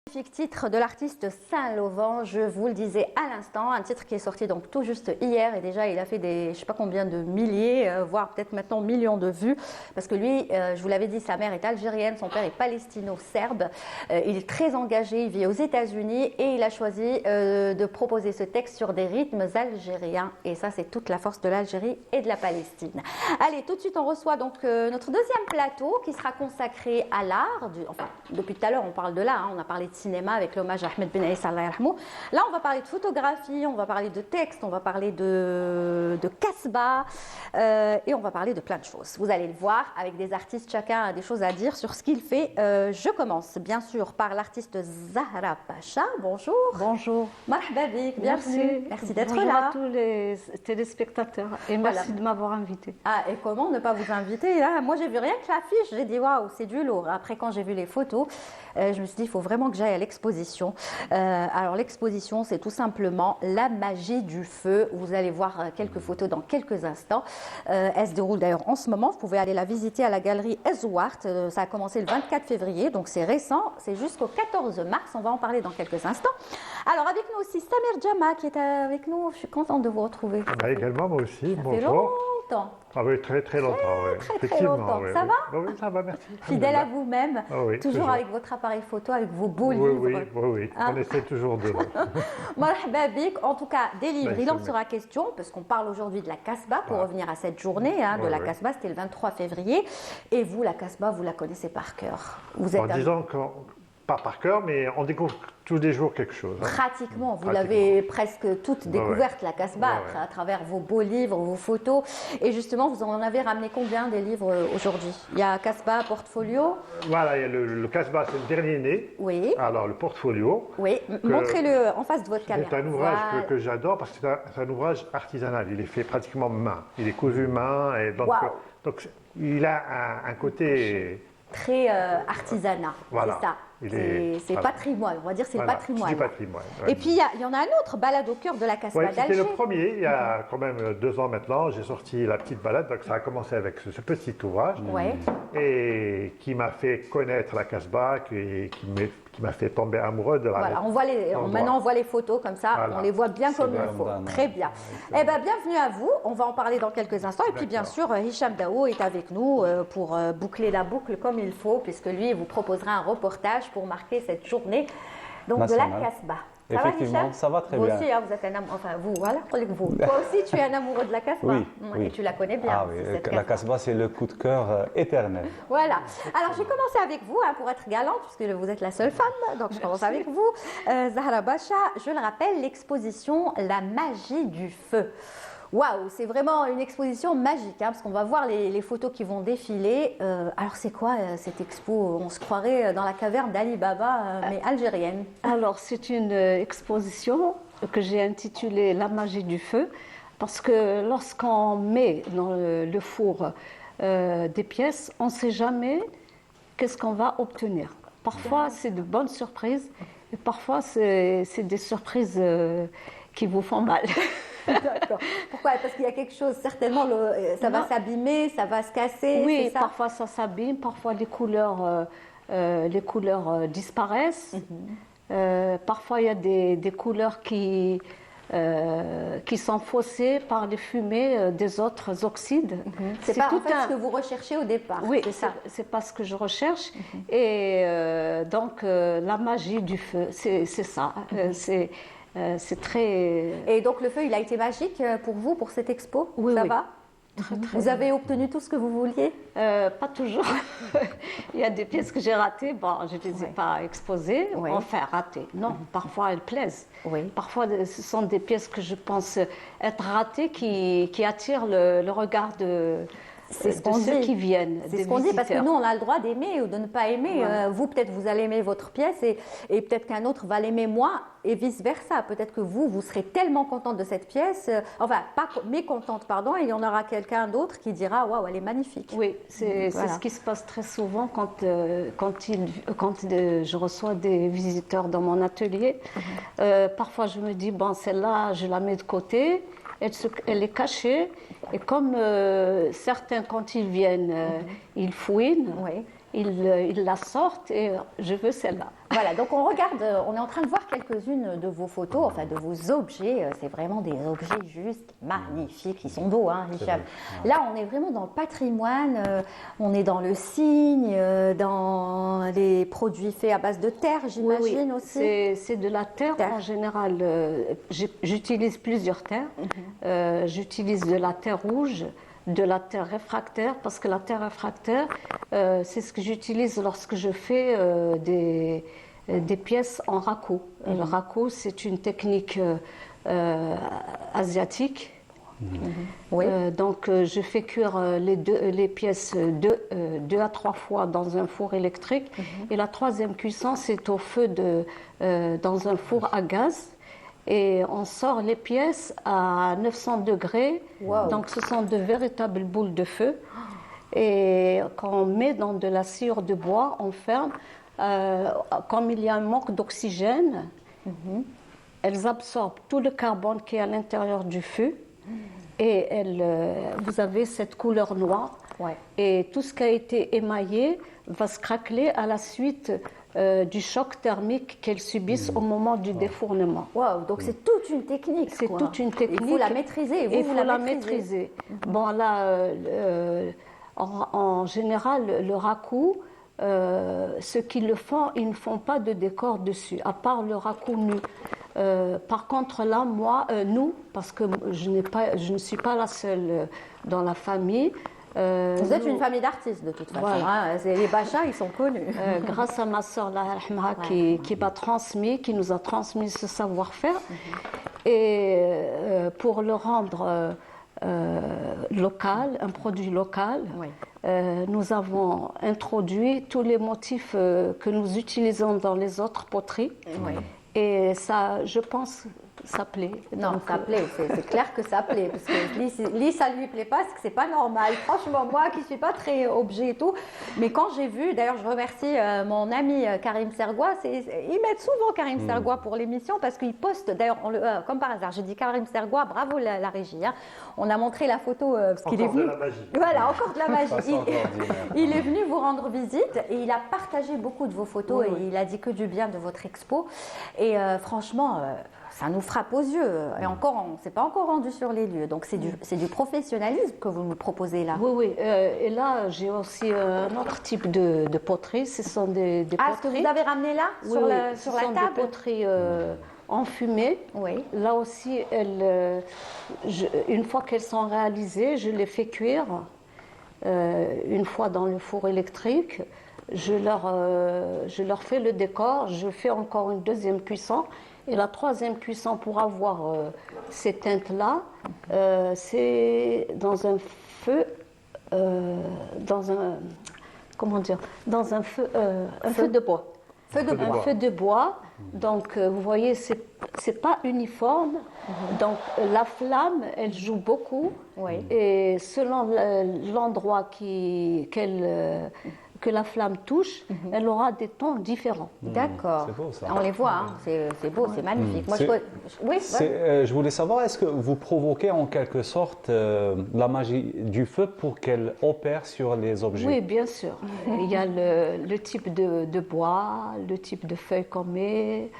Magnifique titre de l'artiste Saint-Lauvent, je vous le disais à l'instant, un titre qui est sorti donc tout juste hier et déjà il a fait des je sais pas combien de milliers, voire peut-être maintenant millions de vues parce que lui, je vous l'avais dit, sa mère est algérienne, son père est palestino-serbe, il est très engagé, il vit aux États-Unis et il a choisi de proposer ce texte sur des rythmes algériens et ça c'est toute la force de l'Algérie et de la Palestine. Allez, tout de suite on reçoit donc notre deuxième plateau qui sera consacré à l'art, enfin depuis tout à l'heure on parle de l'art, hein, on a parlé de cinéma avec l'hommage à Ahmed Ben Aïssa Allah yarhamou. Là, on va parler de photographie, on va parler de texte, on va parler de Kasbah et on va parler de plein de choses. Vous allez le voir, avec des artistes, chacun a des choses à dire sur ce qu'il fait. Je commence bien sûr par l'artiste Zahra Pacha. Bonjour. Bonjour. Marhaba bik, bienvenue. Merci d'être là. Bonjour à tous les téléspectateurs et merci de m'avoir invité. Ah, et comment ne pas vous inviter là? Moi, j'ai vu rien que l'affiche, j'ai dit waouh, c'est du lourd. Après, quand j'ai vu les photos, je me suis dit, il faut vraiment que j'aille à l'exposition. Alors, l'exposition, c'est tout simplement la magie du feu. Vous allez voir quelques photos dans quelques instants. Elle se déroule d'ailleurs en ce moment. Vous pouvez aller la visiter à la galerie Ezouart. Ça a commencé le 24 février, donc c'est récent. C'est jusqu'au 14 mars. On va en parler dans quelques instants. Alors, avec nous aussi, Samir Djama qui est avec nous. Je suis contente de vous retrouver. Ah, également, moi aussi. Ça bonjour. fait longtemps. Ah oui, très très longtemps. Très longtemps. Oui, Ça oui. va? Oui, ça va, merci. Fidèle à vous-même, Ah oui, toujours avec votre appareil photo, avec vos beaux Oui, livres. oui. Hein? On essaie toujours de... Marhaba bik. En tout cas, des livres, Ben, il en c'est sera question, parce qu'on parle aujourd'hui de la Kasbah, pour Ouais. revenir à cette journée de Ouais, la ouais. Kasbah, c'était le 23 février. Et vous, la Kasbah, vous la connaissez par cœur. Vous êtes En disant que, pas par cœur, mais on découvre tous les jours quelque chose. hein. pratiquement, vous Pratiquement. l'avez presque toute Ouais, découverte, la Kasbah, Ouais, ouais. à travers vos beaux livres, vos photos. Et justement, vous en avez ramené combien des livres aujourd'hui? Il y a Kasbah, portfolio. Voilà, il y a le Casbah, c'est le dernier né. Oui, Alors, le portfolio, oui. Montrez-le en face de votre caméra. c'est un ouvrage Voilà. que j'adore parce que c'est un ouvrage artisanal. Il est fait pratiquement main. Il est cousu main. Et donc, Waouh. Il a un côté... Très artisanat, Voilà. c'est ça. Il C'est voilà. patrimoine, on va dire c'est Voilà, le patrimoine. c'est du patrimoine. ouais. Et puis il y en a un autre, Balade au cœur de la Kasbah Ouais, c'était d'Alger. le premier, il y a quand même 2 ans maintenant, j'ai sorti La Petite Balade, donc ça a commencé avec ce petit ouvrage, Ouais. et qui m'a fait connaître la Kasbah, qui m'a fait tomber amoureux de la Voilà, l'endroit. maintenant on voit les photos comme ça, Voilà. on les voit bien comme il bien, faut. Dan. Très bien. Eh bien, bienvenue à vous. On va en parler dans quelques instants. Et puis, bien sûr, Hicham Dao est avec nous pour boucler la boucle comme il faut, puisque lui, il vous proposera un reportage pour marquer cette journée donc, de la Nationale. Kasbah. Ça Effectivement, va, Hicham? ça va très vous bien. aussi, hein, vous êtes un amoureux, enfin vous, voilà, vous. Toi aussi, tu es un amoureux de la Kasbah. Oui, Et oui. tu la connais bien. Ah aussi, oui, cette la Kasbah, c'est le coup de cœur éternel. Voilà. Alors, je vais commencer avec vous, hein, pour être galante, puisque vous êtes la seule femme. Donc, je commence avec vous. Zahra Bacha, je le rappelle, l'exposition La magie du feu. Waouh, c'est vraiment une exposition magique, hein, parce qu'on va voir les photos qui vont défiler. Alors, c'est quoi cette expo? On se croirait dans la caverne d'Ali Baba, mais algérienne. Alors, c'est une exposition que j'ai intitulée La magie du feu, parce que lorsqu'on met dans le four des pièces, on ne sait jamais qu'est-ce qu'on va obtenir. Parfois, c'est de bonnes surprises, et parfois, c'est des surprises qui vous font mal. D'accord. Pourquoi? Parce qu'il y a quelque chose, certainement, ça va Non. s'abîmer, ça va se casser. Oui, c'est ça? parfois ça s'abîme, parfois les couleurs disparaissent. Parfois il y a des couleurs qui sont faussées par les fumées des autres oxydes. C'est pas en fait ce que vous recherchez au départ. Oui, c'est ça. c'est pas ce que je recherche. Et donc la magie du feu, c'est ça. C'est très... Et donc le feu, il a été magique pour vous, pour cette expo? Oui, ça oui. va? Vous avez obtenu tout ce que vous vouliez? Pas toujours. Il y a des pièces que j'ai ratées. Bon, je ne les ai pas exposées. Oui. Enfin, ratées. Non, parfois elles plaisent. Oui. Parfois, ce sont des pièces que je pense être ratées qui attirent le regard de C'est ce qu'on ceux dit. qui viennent. C'est des ce qu'on dit, parce que visiteurs. nous, on a le droit d'aimer ou de ne pas aimer. Voilà. Vous, peut-être, vous allez aimer votre pièce et peut-être qu'un autre va l'aimer moins et vice-versa. Peut-être que vous serez tellement contente de cette pièce, enfin, pas mécontente, pardon, et il y en aura quelqu'un d'autre qui dira « Waouh, elle est magnifique ». Oui, c'est Voilà. ce qui se passe très souvent quand je reçois des visiteurs dans mon atelier. Parfois, je me dis, bon, celle-là, je la mets de côté. Elle est cachée. Et comme certains, quand ils viennent, ils fouinent. Oui. ils la sortent et je veux celle-là. Voilà, donc on regarde, on est en train de voir quelques-unes de vos photos, enfin de vos objets. C'est vraiment des objets juste magnifiques. Ils sont beaux, hein, Hicham. Là, on est vraiment dans le patrimoine, on est dans le cygne, dans les produits faits à base de terre, j'imagine aussi. C'est de la terre en général. J'utilise plusieurs terres. J'utilise de la terre rouge, de la terre réfractaire, parce que la terre réfractaire, c'est ce que j'utilise lorsque je fais des pièces en raku. Le raku, c'est une technique asiatique. Donc, je fais cuire les pièces deux à trois fois dans un four électrique. Et la troisième cuisson, c'est au feu dans un four à gaz. Et on sort les pièces à 900 degrés. Wow. Donc, ce sont de véritables boules de feu. Et quand on met dans de la sciure de bois, on ferme. Comme il y a un manque d'oxygène, elles absorbent tout le carbone qui est à l'intérieur du feu. Et vous avez cette couleur noire. Ouais. Et tout ce qui a été émaillé va se craqueler à la suite du choc thermique qu'elles subissent au moment du défournement. Wow, donc c'est toute une technique. C'est toute une technique. Il faut la maîtriser. Il faut la maîtriser. Bon, là, en général, le raku, ceux qui le font, ils ne font pas de décor dessus, à part le raku nu. Par contre, là, nous, parce que je ne suis pas la seule dans la famille. Vous êtes une famille d'artistes de toute façon. Voilà. Hein, les Bachas, ils sont connus. Grâce à ma soeur, qui m'a transmis, qui nous a transmis ce savoir-faire. Et pour le rendre local, un produit local, nous avons introduit tous les motifs que nous utilisons dans les autres poteries. Et ça, je pense, ça plaît. Non, ça plaît, c'est clair que ça plaît. Parce que Lee, ça lui plaît pas, parce que c'est pas normal. Franchement, moi qui suis pas très objet et tout, mais quand j'ai vu, d'ailleurs, je remercie mon ami Karim Sergois, ils mettent souvent Karim Sergois pour l'émission parce qu'il poste, d'ailleurs, comme par hasard, j'ai dit Karim Sergois, bravo la régie. Hein. On a montré la photo parce qu'il est venu. Encore de la magie. Voilà, encore de la magie. Il est venu vous rendre visite et il a partagé beaucoup de vos photos et il a dit que du bien de votre expo. Et franchement, ça nous frappe aux yeux. Et encore, on ne s'est pas encore rendu sur les lieux. Donc, c'est du professionnalisme que vous nous proposez là. Oui. Et là, j'ai aussi un autre type de poterie. Ce sont des poteries. Ce que vous avez ramené là, sur la ce sont table. des poteries enfumées. Oui. Là aussi, une fois qu'elles sont réalisées, je les fais cuire une fois dans le four électrique. Je leur fais le décor. Je fais encore une deuxième cuisson. Et la troisième cuisson pour avoir ces teintes-là, c'est dans un feu, dans un feu de bois. Un feu de bois. Donc, vous voyez, c'est pas uniforme. Donc, la flamme, elle joue beaucoup. Et selon l'endroit que la flamme touche, elle aura des tons différents. D'accord. C'est beau, ça. On les voit, hein. C'est beau, c'est magnifique. Moi, je voulais savoir, est-ce que vous provoquez en quelque sorte la magie du feu pour qu'elle opère sur les objets? Oui, bien sûr. Il y a le type de bois, le type de feuilles qu'on met.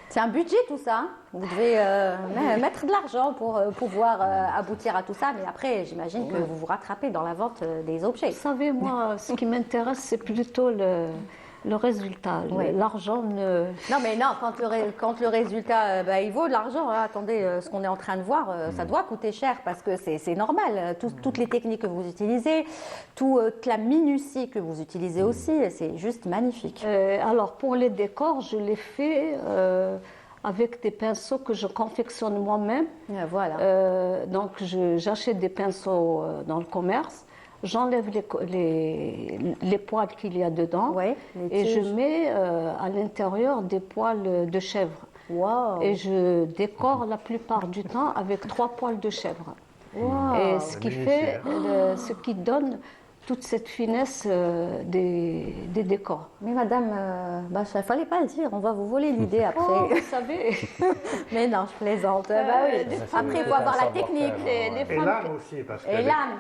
C'est un budget tout ça. Hein. Vous devez mettre de l'argent pour pouvoir aboutir à tout ça. Mais après, j'imagine que vous vous rattrapez dans la vente des objets. Vous savez, moi, ce qui m'intéresse, c'est plutôt le résultat. L'argent ne... Non, mais non, quand le résultat, il vaut de l'argent. Hein. Attendez, ce qu'on est en train de voir, ça doit coûter cher parce que c'est normal. Toutes les techniques que vous utilisez, toute la minutie que vous utilisez aussi, c'est juste magnifique. Alors, pour les décors, je les fais avec des pinceaux que je confectionne moi-même. Voilà. Donc, j'achète des pinceaux dans le commerce. J'enlève les poils qu'il y a dedans et je mets à l'intérieur des poils de chèvre. Wow. Et je décore la plupart du temps avec 3 poils de chèvre. Wow. Et ce qui donne toute cette finesse des décors. Mais madame, il ne fallait pas le dire, on va vous voler l'idée après. Oh, vous savez, Mais non, je plaisante. Bah oui. Après, il faut avoir la technique. les Et femmes, l'âme aussi, parce que Et l'âme.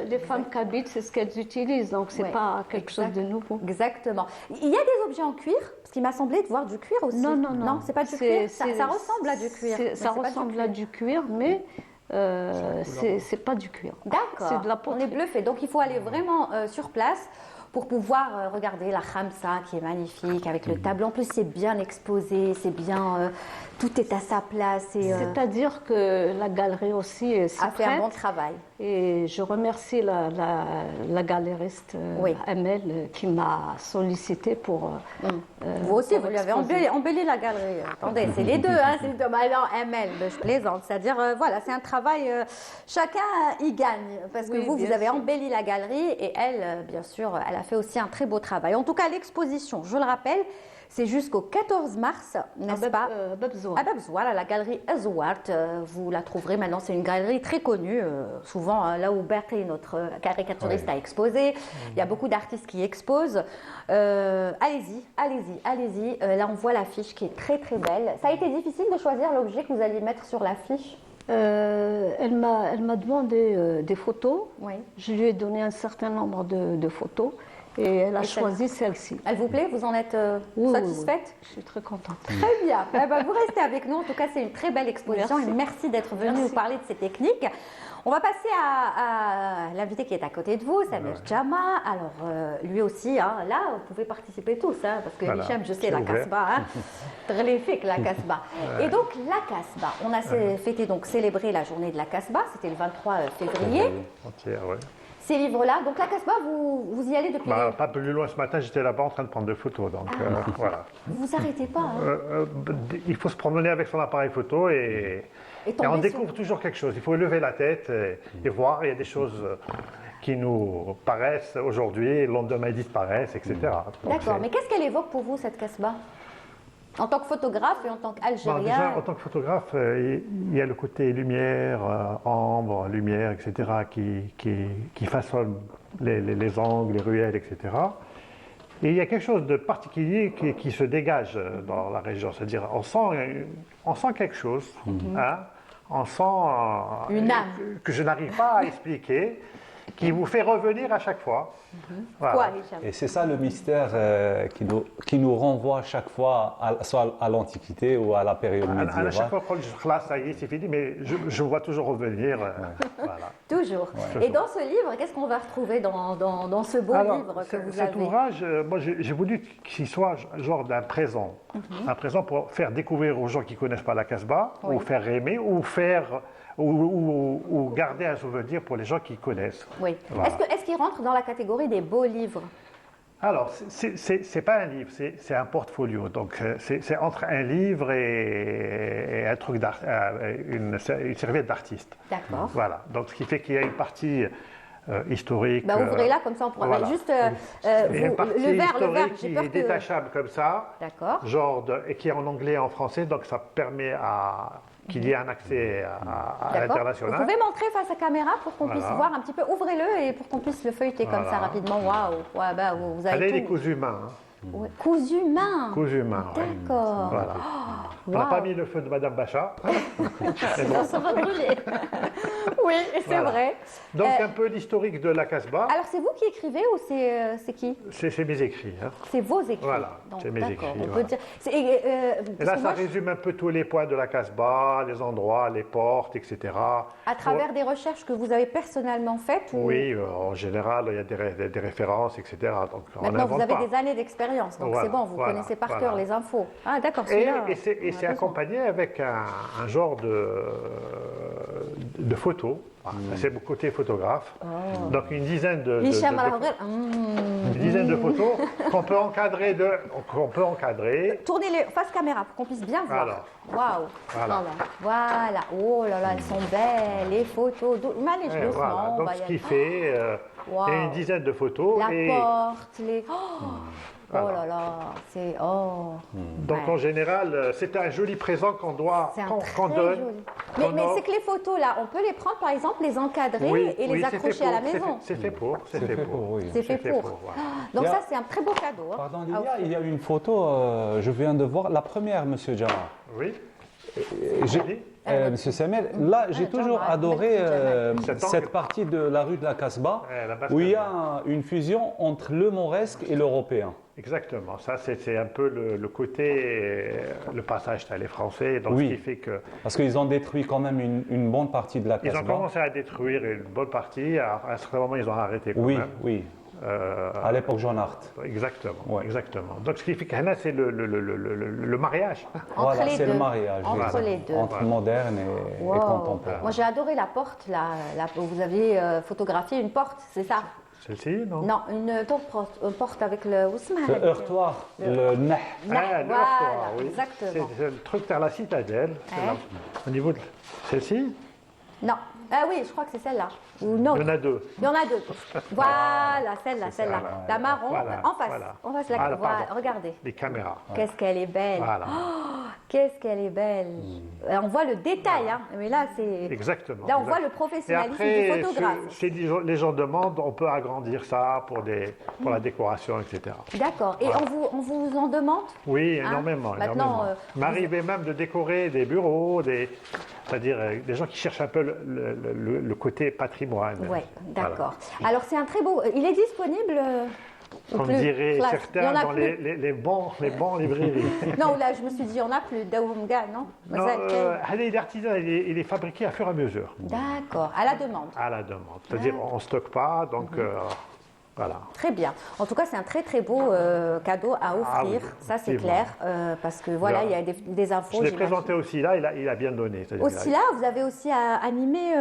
les femmes qui habitent, c'est ce qu'elles utilisent, donc c'est Ouais, pas quelque exact. chose de nouveau. Exactement. Il y a des objets en cuir, parce qu'il m'a semblé de voir du cuir aussi. Non, c'est pas du cuir. Ça ressemble à du cuir. mais Ça c'est pas ressemble du à cuir. du cuir, mais c'est pas du cuir. D'accord. C'est de la On poterie. est bluffé. Donc il faut aller vraiment sur place pour pouvoir regarder la khamsa qui est magnifique avec le tableau. En plus, c'est bien exposé, c'est bien. Tout est à sa place. Et, C'est-à-dire que la galerie aussi s'y a fait un bon prête. travail. Et je remercie la galériste Oui. Amel qui m'a sollicité pour. Vous aussi, pour vous lui avez exposer. embelli la galerie. Attendez, c'est les deux, hein, c'est les deux. Mais non, ML, je plaisante. C'est-à-dire, voilà, c'est un travail, chacun y gagne. Parce que Oui, vous bien avez sûr. embelli la galerie et elle, bien sûr, elle a fait aussi un très beau travail. En tout cas, l'exposition, je le rappelle, c'est jusqu'au 14 mars, n'est-ce pas Babzoa. À Babs, voilà, la galerie Azouart, vous la trouverez maintenant, c'est une galerie très connue, souvent là où Berkeley, notre caricaturiste, a exposé. Il y a beaucoup d'artistes qui exposent. Allez-y. Là, on voit l'affiche qui est très très belle. Ça a été difficile de choisir l'objet que vous alliez mettre sur l'affiche? Elle m'a demandé des photos. Oui. Je lui ai donné un certain nombre de photos et elle a Et choisi celle-ci. Elle vous plaît? Vous en êtes Oui, oui, satisfaite? Je suis très contente. Très bien. Eh ben, vous restez avec nous. En tout cas, c'est une très belle exposition. Merci. Et merci d'être venu Merci. nous parler de ces techniques. On va passer à l'invité qui est à côté de vous, Samir Jama. Alors, lui aussi, hein, là, vous pouvez participer tous, hein, parce que Voilà. Hicham, je sais, C'est la ouvert. Kasbah, hein, Trléfique, la Kasbah. Et donc, la Kasbah, on a fêté, donc, célébré la journée de la Kasbah, c'était le 23 février. Entière, ouais. Ces livres-là, donc la Kasbah, vous y allez depuis... Pas plus loin ce matin, j'étais là-bas en train de prendre des photos. Donc voilà. Vous vous arrêtez pas, hein. Il faut se promener avec son appareil photo et on tomber découvre toujours quelque chose. Il faut lever la tête et voir. Il y a des choses qui nous paraissent aujourd'hui, le lendemain ils disparaissent, etc. Donc, D'accord, mais qu'est-ce qu'elle évoque pour vous, cette Kasbah? En tant que photographe et en tant Bon, qu'Algérien? déjà, en tant que photographe, il y a le côté lumière, ombre, lumière, etc., qui façonne les angles, les ruelles, etc. Et il y a quelque chose de particulier qui se dégage dans la région. C'est-à-dire, on sent quelque chose, hein, on sent Une âme. que je n'arrive pas à expliquer, qui vous fait revenir à chaque fois. Voilà. Quoi, Hicham? Et c'est ça le mystère qui nous renvoie chaque fois soit à l'Antiquité ou à la période À médiévale. chaque fois que je classe, ça y est, c'est fini, mais je vois toujours revenir. Voilà. Toujours. Et dans ce livre, qu'est-ce qu'on va retrouver dans ce beau Alors, livre que vous cet avez? ouvrage, moi j'ai voulu qu'il soit genre d'un présent. Un présent pour faire découvrir aux gens qui ne connaissent pas la Kasbah, Oui. ou faire aimer, ou garder un souvenir pour les gens qui connaissent. Oui. Voilà. Est-ce qu'il rentre dans la catégorie des beaux livres? Alors, c'est pas un livre, c'est un portfolio. Donc, c'est entre un livre et un truc une serviette d'artiste. D'accord. Voilà. Donc, ce qui fait qu'il y a une partie historique. Bah, ouvrez-la, comme ça on pourra voilà. juste... Et une partie le verre, historique j'ai qui peur est que... détachable comme ça, D'accord. et qui est en anglais et en français, donc ça permet qu'il y ait un accès à D'accord. Vous l'international. pouvez montrer face à caméra pour qu'on puisse voir un petit peu. Ouvrez-le et pour qu'on puisse le feuilleter comme ça Voilà. rapidement. Waouh. Ouais, bah, vous avez Allez, tout. les cousus humains. Ouais. Cousu main. Cousus humains, ouais. D'accord. Voilà. On n'a Waouh. pas mis le feu de Madame Bacha. Mais bon. Ça va brûler. Oui, c'est Voilà. vrai. Donc un peu l'historique de la Kasbah, Alors c'est vous qui écrivez ou c'est qui? c'est mes écrits. Hein. C'est vos écrits. Voilà, Donc, c'est mes d'accord, écrits, on peut voilà. dire. Et Parce là, que ça moi, résume un peu tous les points de la Kasbah, les endroits, les portes, etc. à travers des recherches que vous avez personnellement faites ou... Oui, en général, il y a des références, etc. Donc, on Maintenant, vous n'invente avez pas. des années d'expérience, donc Voilà, c'est bon, vous voilà, connaissez par voilà. cœur les infos. Ah, d'accord, Et, celui-là, et c'est on a besoin. accompagné avec un genre de photos. C'est mon côté photographe. Donc une dizaine de Hicham photos. Al-Awrel, Une dizaine de photos qu'on peut encadrer. tournez-les face caméra pour qu'on puisse bien voir. Alors. Waouh. Voilà. Voilà. Oh là là, elles sont belles, les photos. Manège Et doucement, voilà. on Donc va y ce aller. qui fait Waouh. et une dizaine de photos. La et porte, les... Oh, Oh là là, c'est... Oh. Donc en général, c'est un joli présent qu'on doit, C'est un qu'on très donne. joli. qu'on Mais offre. c'est que les photos là, on peut les prendre par exemple, les encadrer et les c'est fait accrocher à la pour, c'est maison. fait- C'est fait pour, c'est fait pour. oui. C'est fait pour. voilà. Donc Il y a- ça c'est un très beau cadeau. Hein. Pardon, à Lilia, offrir. il y a une photo, je viens de voir, la première, Monsieur Jamar. Oui. Monsieur Samel, là, j'ai toujours Jamar, adoré Cet cette angle. partie de la rue de la Casbah, La basse où il y Casbah. a une fusion entre le mauresque et l'européen. Exactement. Ça, c'est un peu le côté, le passage les Français. Donc, Oui. ce qui fait que Parce qu'ils ont détruit quand même une bonne partie de la ils ont Casbah. commencé à détruire une bonne partie. À un certain moment, ils ont arrêté quand Oui, même. oui, à l'époque Jean Art. Exactement, Ouais. exactement. Donc, ce qui fait que là, c'est le mariage. Entre Voilà, les c'est le deux. mariage. Entre exact. les deux. Entre moderne et Wow. contemporain. Moi j'ai adoré la porte là. Vous avez photographié une porte, c'est ça? Celle-ci, non? Non, une porte avec le Ousmane. Le heurtoir, le nah. Ah, le Voilà, heurtoir, oui. exactement. C'est le truc vers la citadelle. C'est là. Au niveau de celle-ci, Non. Ah oui, je crois que c'est celle-là. Ou non. il y en a deux. Il y en a deux. Voilà, celle-là, celle-là. La marron, Voilà, en face. voilà. En face, la Voilà, voilà, pardon. regardez. Les caméras. Qu'est-ce qu'elle est belle. Voilà. Qu'est-ce qu'elle est belle. On voit le détail, hein. Mais là, c'est. Exactement. Là, on voit exactement. le Et professionnalisme après, du photographe. si les gens demandent, on peut agrandir ça pour la décoration, etc. D'accord. Et on vous en demande? Oui, Hein? énormément. Maintenant, énormément. Il m'arrivait même de décorer des bureaux, c'est-à-dire des gens qui cherchent un peu le côté patrimoine. Oui, Voilà. d'accord. Alors, c'est un très beau. Il est disponible. Ou Comme plus? diraient Classe. Il y certains en a dans plus. les bons librairies. Non, là, je me suis dit, il n'y en a plus. Daoumga, non? Non, Mazal Kay. il est artisan, il est fabriqué à fur et à mesure, D'accord, à la demande. à la demande. C'est-à-dire on ne stocke pas, donc voilà. Très bien. En tout cas, c'est un très très beau cadeau à offrir. oui, Ça, c'est effectivement. clair. Parce que voilà, il y a des infos. Je l'ai j'imagine. présenté aussi là, il a bien donné. c'est-à-dire Aussi là, vous avez aussi animé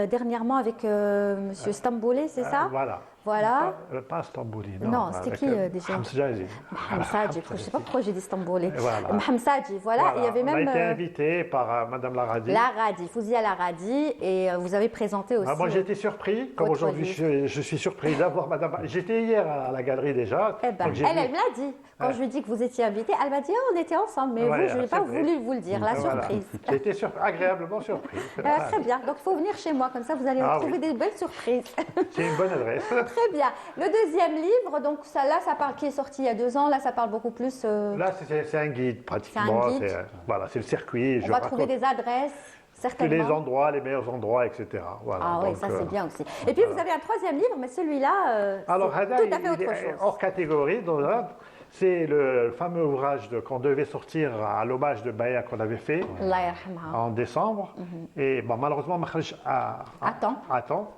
dernièrement avec Monsieur Stamboulé, c'est ça? Voilà. Voilà. Pas Stambouli, non. Non, c'était qui, déjà? Hamza Jazi. Mohamed Sadji, je ne sais pas pourquoi j'ai dit Stamboulé. Voilà. Mohamed Sadji, voilà. Il y avait On a même été invité par Madame Laradi. Laradi, Fouzia Laradi, et vous avez présenté aussi. Moi, j'ai été surpris, comme votre aujourd'hui, je suis surpris d'avoir Madame. J'étais hier à la galerie déjà. Eh ben, donc j'ai elle vu- me l'a dit. Quand je lui ai dit que vous étiez invité, elle m'a dit oh, on était ensemble, mais Ouais, vous, je n'ai c'est pas vrai. voulu vous le dire, la Voilà. surprise. J'ai été agréablement surpris. Très bien, donc il faut venir chez moi, comme ça vous allez Ah retrouver oui. des belles surprises. C'est une bonne adresse. Très bien. Le deuxième livre, donc ça, là, ça parle, qui est sorti il y a 2 ans, là, ça parle beaucoup plus. Là, c'est un guide pratiquement. C'est un guide. Voilà, c'est le circuit. On Je va trouver raconte des adresses, tous certainement. les endroits, les meilleurs endroits, etc. Voilà, Ah oui, donc, ça c'est bien aussi. Et puis vous avez un troisième livre, mais celui-là, Alors, c'est Hada, tout à fait il autre est chose. hors catégorie. Donc, là, c'est le fameux ouvrage qu'on devait sortir à l'hommage de Baya qu'on avait fait Allah yarhamha. en décembre. Et bon, malheureusement, Makhraj À temps. à temps.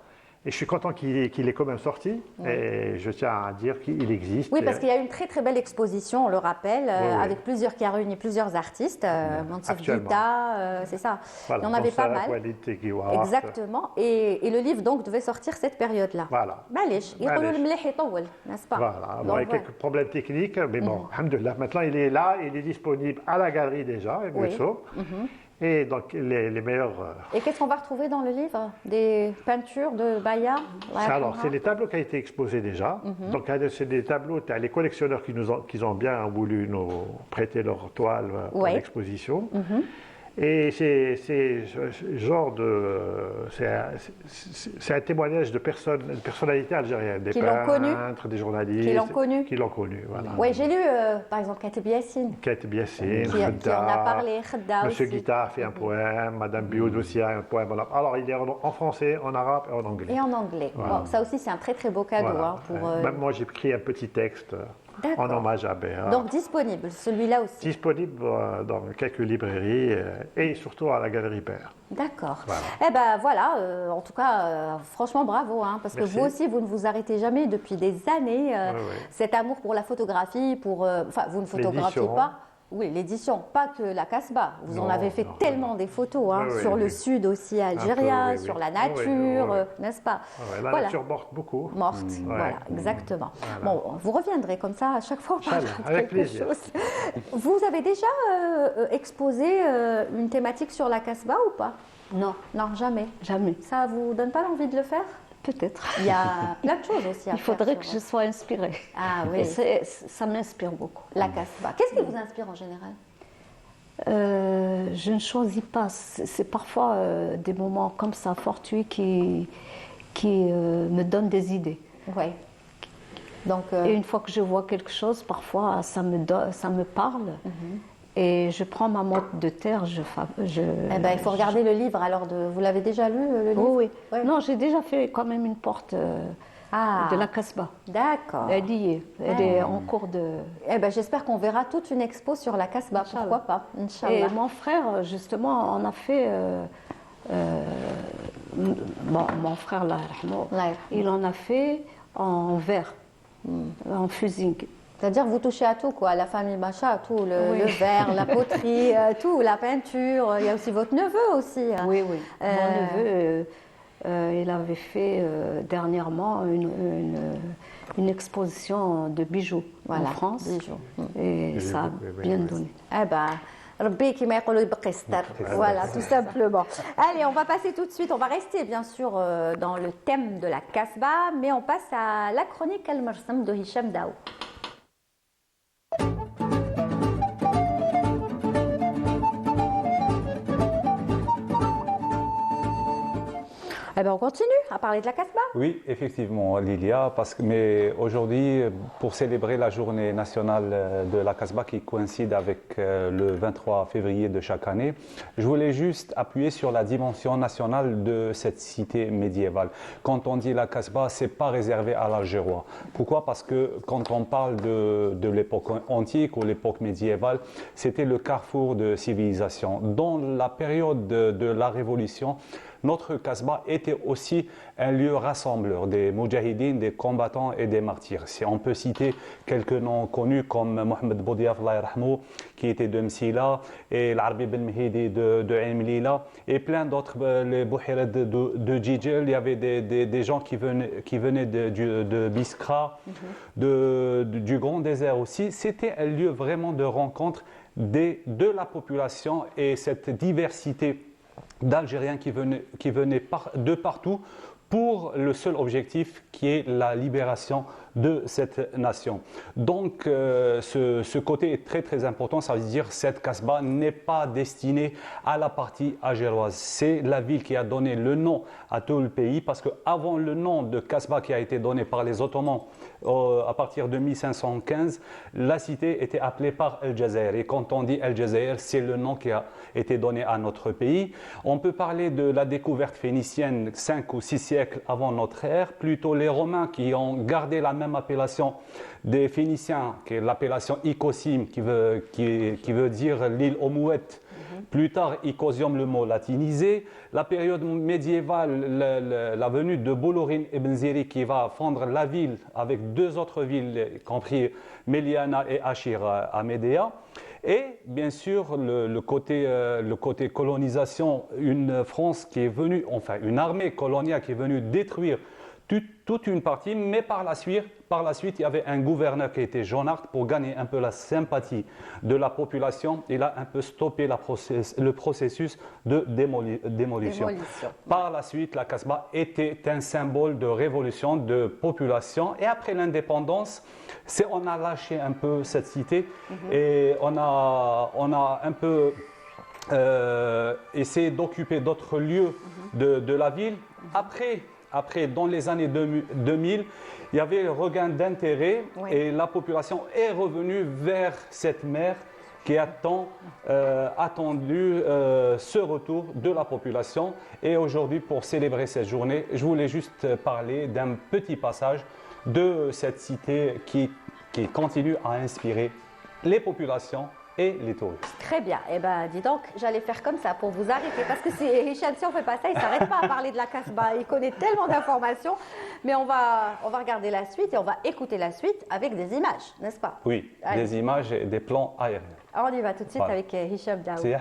Et je suis content qu'il est quand même sorti. Et je tiens à dire qu'il existe. Oui, parce qu'il y a eu une très très belle exposition, on le rappelle, oui. avec qui a réuni plusieurs artistes, Mansif Actuellement. Guita, c'est ça. Voilà, Il y en avait pas Bonsoir, mal. Walid Teguiwar. Exactement. Et le livre donc devait sortir cette période-là. Voilà. معليش يقولوا معليش. المليح يطول, n'est-ce pas? Voilà, Donc, bon, il y a voilà. quelques problèmes techniques, mais bon, alhamdoulilah, maintenant il est là, il est disponible à la galerie déjà, Oui. et donc les meilleurs. Et qu'est-ce qu'on va retrouver dans le livre? Des peintures de Baya? Alors, c'est les tableaux qui ont été exposés déjà. Donc, c'est des tableaux, tu as les collectionneurs qui ont bien voulu nous prêter leur toile pour Ouais. l'exposition. Et c'est genre de. C'est un témoignage de personnalités algériennes, des Qui l'ont connu. peintres, des journalistes. Qui l'ont connu. Qui l'ont connu, voilà. Oui, j'ai lu par exemple Kateb Yassine, Kate Biassine, qui en a parlé, Khedda Monsieur aussi. Guita a fait un poème, Madame Bioud aussi a un poème. Alors, il est en français, en arabe et en anglais. Et en anglais. Bon, ça aussi, c'est un très très beau cadeau. Voilà. Hein, pour, Même moi, j'ai écrit un petit texte en D'accord. hommage à Béa. Donc disponible, celui-là aussi. Disponible dans quelques librairies et surtout à la Galerie Père. D'accord. Voilà. Eh ben voilà, en tout cas, franchement bravo, hein, parce Merci. que vous aussi, vous ne vous arrêtez jamais depuis des années. Ouais, ouais. Cet amour pour la photographie, enfin, vous ne photographiez L'édition. pas. Oui, l'édition, pas que la Casbah. Vous en Non, avez fait non, tellement des photos, hein, Ouais, ouais, sur le oui. sud aussi algérien, oui, oui. sur la Ouais, nature, ouais, ouais. n'est-ce pas? Ouais, la Voilà. nature morte beaucoup. Morte, Ouais. voilà, exactement. Voilà. Bon, vous reviendrez comme ça à chaque fois on parlera Inch'Allah, de avec quelque plaisir. chose. Vous avez déjà exposé une thématique sur la Casbah ou pas? Non, Non, jamais. jamais. Ça vous donne pas l'envie de le faire? Peut-être. Il y a plein de choses aussi à Il faire faudrait que sur- je sois inspirée. Ah Et oui, ça m'inspire beaucoup. la Casbah. Qu'est-ce qui vous inspire en général? Je ne choisis pas. C'est parfois des moments comme ça, fortuits, qui me donnent des idées. Oui. Donc, Et une fois que je vois quelque chose, parfois ça me parle. Et je prends ma motte de terre, eh ben, il faut regarder le livre. Alors, vous l'avez déjà lu, le livre? Oui, oui. Ouais. Non, j'ai déjà fait quand même une porte Ah, de la Casbah. d'accord. Elle y est. Elle est en cours de... Eh ben, j'espère qu'on verra toute une expo sur la Casbah. Inch'Allah. Pourquoi pas? Et Inch'Allah. mon frère, justement, en a fait... mon frère, là, Ouais. il en a fait en verre, en fusing. C'est-à-dire, vous touchez à tout, quoi. La famille Macha, tout. Le Oui. verre, la poterie, tout. La peinture. Il y a aussi votre neveu aussi. Hein. Oui, oui. Mon neveu, il avait fait dernièrement une exposition de bijoux Voilà, en France. bijoux. Et ça a bien donné. Eh ben, Rabbi qui m'a يقولوا يبقي ستار. Voilà, tout simplement. Allez, on va passer tout de suite. On va rester bien sûr dans le thème de la Casbah, mais on passe à la chronique Al-Marsam de Hicham Daou. Eh ben, on continue à parler de la Casbah. Oui, effectivement, Lilia, mais aujourd'hui, pour célébrer la journée nationale de la Casbah qui coïncide avec le 23 février de chaque année, je voulais juste appuyer sur la dimension nationale de cette cité médiévale. Quand on dit la Casbah, ce n'est pas réservé à l'Algérois. Pourquoi? Parce que quand on parle de l'époque antique ou l'époque médiévale, c'était le carrefour de civilisation. Dans la période de la Révolution, notre Casbah était aussi un lieu rassembleur des moudjahidines, des combattants et des martyrs. Si on peut citer quelques noms connus comme Mohamed Boudiaf, qui était de Msila, et l'Arbi Ben Mehidi de Ain Melilla, et plein d'autres, les Bouhirat de Djidjel. Il y avait des gens qui venaient de Biskra, du Grand Désert aussi. C'était un lieu vraiment de rencontre de la population, et cette diversité d'Algériens qui venaient de partout pour le seul objectif qui est la libération de cette nation. Donc ce côté est très très important, ça veut dire que cette Casbah n'est pas destinée à la partie algéroise. C'est la ville qui a donné le nom à tout le pays, parce qu'avant le nom de Casbah qui a été donné par les Ottomans à partir de 1515, la cité était appelée par El Jazair. Et quand on dit El Jazair, c'est le nom qui a été donné à notre pays. On peut parler de la découverte phénicienne 5 ou 6 siècles avant notre ère, plutôt les Romains qui ont gardé la même appellation des Phéniciens, qui est l'appellation Icosim, qui veut dire l'île aux mouettes. Plus tard, Icosium, le mot latinisé. La période médiévale, la venue de Boulourine Ibn Ziri qui va fondre la ville avec deux autres villes, compris Méliana et Achir à Médéa. Et bien sûr, le côté colonisation, une France qui est venue, enfin une armée coloniale qui est venue détruire toute une partie, mais par la suite, il y avait un gouverneur qui était Jean Art pour gagner un peu la sympathie de la population. Il a un peu stoppé le processus de démolition. Par la suite, la Casbah était un symbole de révolution, de population. Et après l'indépendance, on a lâché un peu cette cité et on a un peu essayé d'occuper d'autres lieux de la ville. Après, dans les années 2000, il y avait un regain d'intérêt et la population est revenue vers cette mer qui a tant attendu ce retour de la population. Et aujourd'hui, pour célébrer cette journée, je voulais juste parler d'un petit passage de cette cité qui continue à inspirer les populations et les touristes. Très bien. Eh bien, dis donc, j'allais faire comme ça pour vous arrêter. Parce que si Hicham, si on ne fait pas ça, il ne s'arrête pas à parler de la Casbah. Il connaît tellement d'informations. Mais on va regarder la suite et on va écouter la suite avec des images, n'est-ce pas? Oui, Allez. des images et des plans aériens. Alors, on y va tout de suite Voilà. avec Hicham Daou. C'est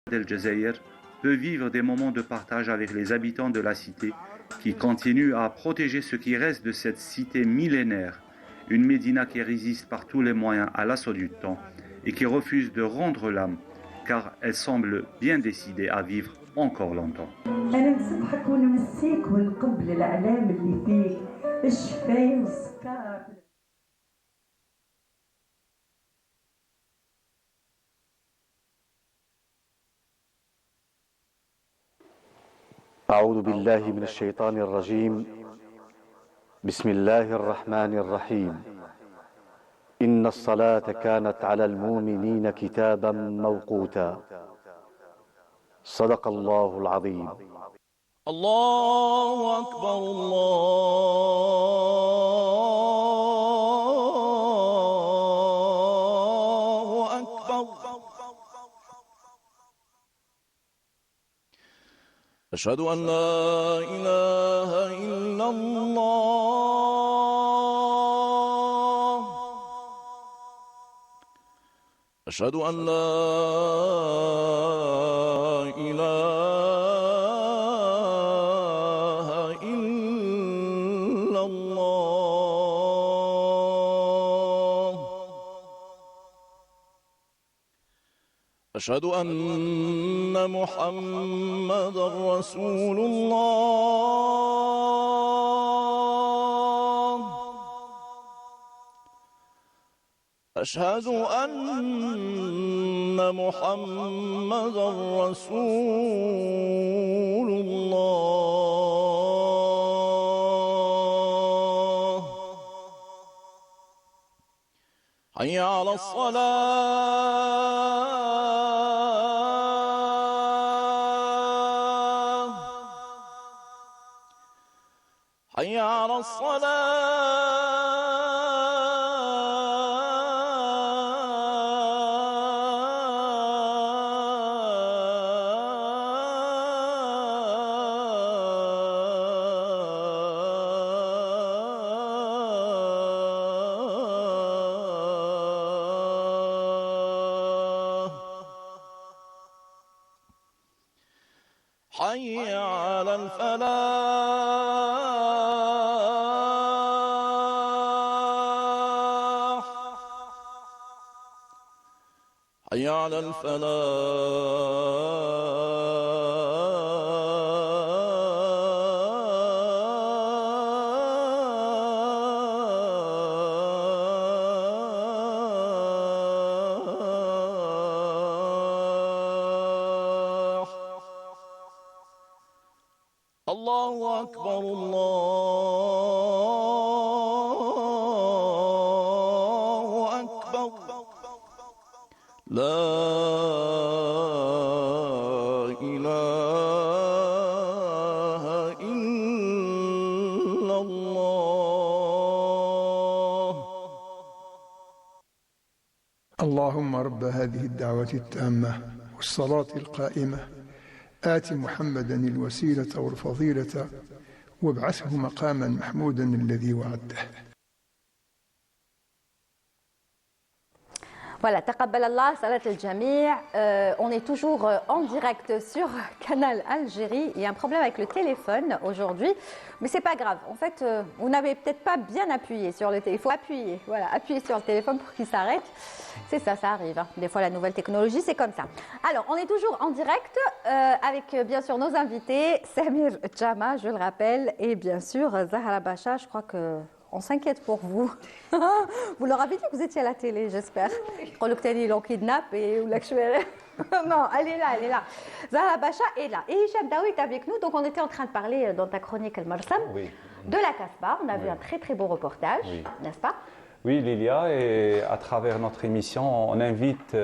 d'El Jazeera peut vivre des moments de partage avec les habitants de la cité qui continuent à protéger ce qui reste de cette cité millénaire, une Médina qui résiste par tous les moyens à l'assaut du temps et qui refuse de rendre l'âme car elle semble bien décidée à vivre encore longtemps. أعوذ بالله من الشيطان الرجيم بسم الله الرحمن الرحيم إن الصلاة كانت على المؤمنين كتابا موقوتا صدق الله العظيم. الله أكبر الله أكبر أشهد أن لا إله إلا الله أشهد أن لا إله إلا الله أشهد أن محمدًا رسول الله أشهد أن محمدًا رسول الله حي على الصلاة حي على الصلاة حي على الفلاح حي على الفلاح الله أكبر الله أكبر لا إله إلا الله. اللهم رب هذه الدعوة التامة والصلاة القائمة آت محمدا الوسيلة والفضيلة وابعثه مقاما محمودا الذي وعدته. Voilà, taqabbal Allah, salat al-jami'. On est toujours en direct sur Canal Algérie. Il y a un problème avec le téléphone aujourd'hui, mais c'est pas grave. En fait, vous n'avez peut-être pas bien appuyé sur le téléphone. Il faut appuyer, voilà, appuyer sur le téléphone pour qu'il s'arrête. C'est ça, ça arrive. Hein. Des fois, la nouvelle technologie, c'est comme ça. Alors, on est toujours en direct avec, bien sûr, nos invités, Samir Jama, je le rappelle, et bien sûr, Zahra Bacha. Je crois que on s'inquiète pour vous. Vous leur avez dit que vous étiez à la télé, j'espère. Ils l'ont kidnappé ou non, elle est là, elle est là. Zahra Bacha est là. Et Hicham Daoui est avec nous. Donc, on était en train de parler dans ta chronique Al-Marsam de la Casbah. On a vu un très, très beau reportage, n'est-ce pas? Oui, Lilia, et à travers notre émission, on invite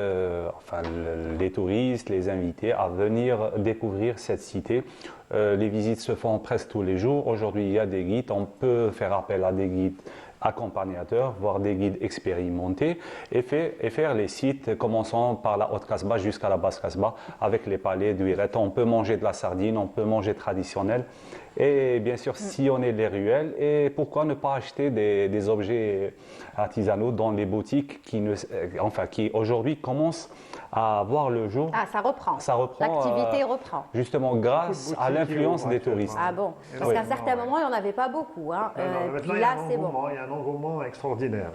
les touristes, les invités à venir découvrir cette cité les visites se font presque tous les jours. Aujourd'hui, il y a des guides, on peut faire appel à des guides accompagnateurs, voire des guides expérimentés, et faire les sites, commençant par la Haute Kasbah jusqu'à la Basse Kasbah, avec les palais d'Ouiret. On peut manger de la sardine, on peut manger traditionnel, et bien sûr sillonner les ruelles, et pourquoi ne pas acheter des objets artisanaux dans les boutiques qui aujourd'hui commencent à voir le jour. Ah, ça reprend. L'activité reprend. Justement, grâce à l'influence des touristes. Ah bon, parce qu'à un certain moment, il n'y en avait pas beaucoup. Hein. Puis là, c'est bon. Il y a un engouement extraordinaire.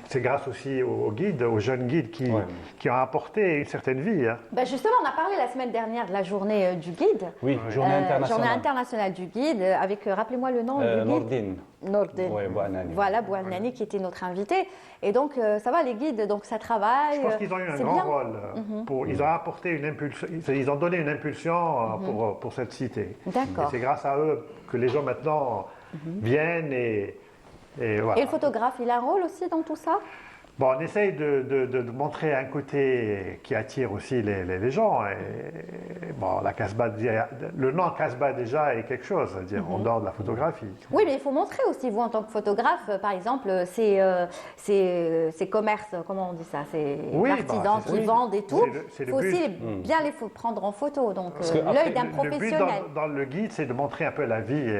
C'est grâce aussi aux guides, aux jeunes guides qui ont apporté une certaine vie. Hein. Ben justement, on a parlé la semaine dernière de la journée du guide. Oui, journée internationale. Journée internationale du guide, avec, rappelez-moi le nom du guide. Nordine. Oui, Bouannani. Voilà, Bouannani qui était notre invité. Et donc, ça va, les guides, donc ça travaille. Je pense qu'ils ont eu un grand rôle. Ils ont apporté une impulsion, ils ont donné une impulsion pour cette cité. D'accord. Et c'est grâce à eux que les gens maintenant viennent et voilà. Et le photographe, il a un rôle aussi dans tout ça? Bon, on essaye de montrer un côté qui attire aussi les gens. Et, bon, la Kasbah, le nom Kasbah déjà est quelque chose, c'est-à-dire en dehors de la photographie. Oui, mais il faut montrer aussi, vous en tant que photographe, par exemple, ces commerces, comment on dit ça, ces artisans qui vendent et tout. Il faut aussi bien les prendre en photo, donc l'œil d'un professionnel. Le but dans le guide, c'est de montrer un peu la vie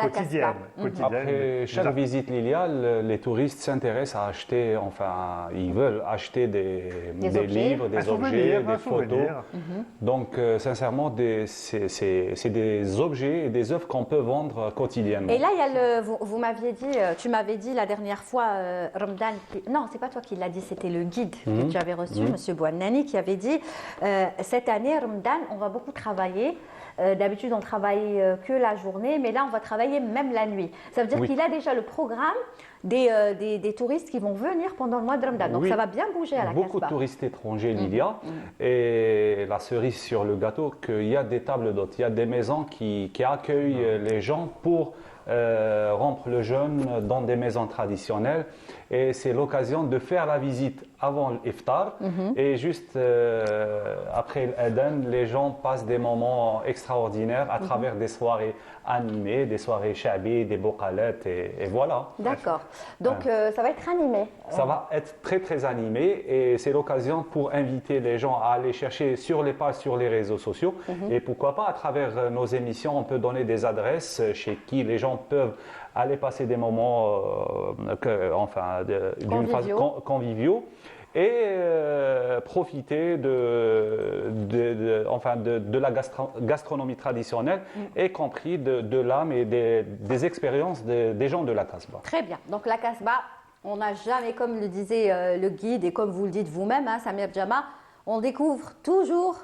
quotidienne. Après chaque visite Lilia, les touristes s'intéressent à acheter. Enfin, ils veulent acheter des livres, des objets, des photos. Donc, sincèrement, c'est des objets et des œuvres qu'on peut vendre quotidiennement. Et là, il y a vous m'aviez dit, tu m'avais dit la dernière fois, Ramadan, non, c'est pas toi qui l'as dit, c'était le guide que tu avais reçu, Monsieur Bouannani, qui avait dit, cette année, Ramadan, on va beaucoup travailler. D'habitude, on travaille que la journée, mais là, on va travailler même la nuit. Ça veut dire qu'il a déjà le programme des touristes qui vont venir pendant le mois de Ramadan. Donc, ça va bien bouger à la Kasbah. Beaucoup de touristes étrangers, Lilia. Et la cerise sur le gâteau, qu'il y a des tables d'hôtes, il y a des maisons qui accueillent les gens pour rompre le jeûne dans des maisons traditionnelles. Et c'est l'occasion de faire la visite avant l'iftar. Et juste après l'Aden, les gens passent des moments extraordinaires à travers des soirées animées, des soirées chabi, des bocalettes, et voilà. D'accord. Donc ça va être animé. Ça va être très très animé, et c'est l'occasion pour inviter les gens à aller chercher sur les pages, sur les réseaux sociaux. Et pourquoi pas, à travers nos émissions, on peut donner des adresses chez qui les gens peuvent aller passer des moments conviviaux et profiter de la gastronomie traditionnelle, y compris de l'âme et des expériences des gens de la Kasbah. Très bien. Donc la Kasbah, on n'a jamais, comme le disait le guide et comme vous le dites vous-même, Samir Jama, on découvre toujours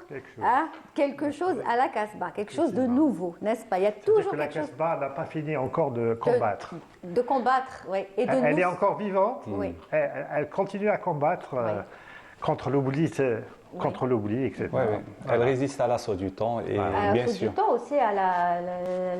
quelque chose à la Kasbah, quelque chose de nouveau, n'est-ce pas? Il y a toujours que quelque chose. La Kasbah n'a pas fini encore de combattre. De combattre, oui. Elle est encore vivante. Oui. Elle continue à combattre contre l'oubli, etc. Elle résiste à l'assaut du temps, et bien sûr. Du temps aussi à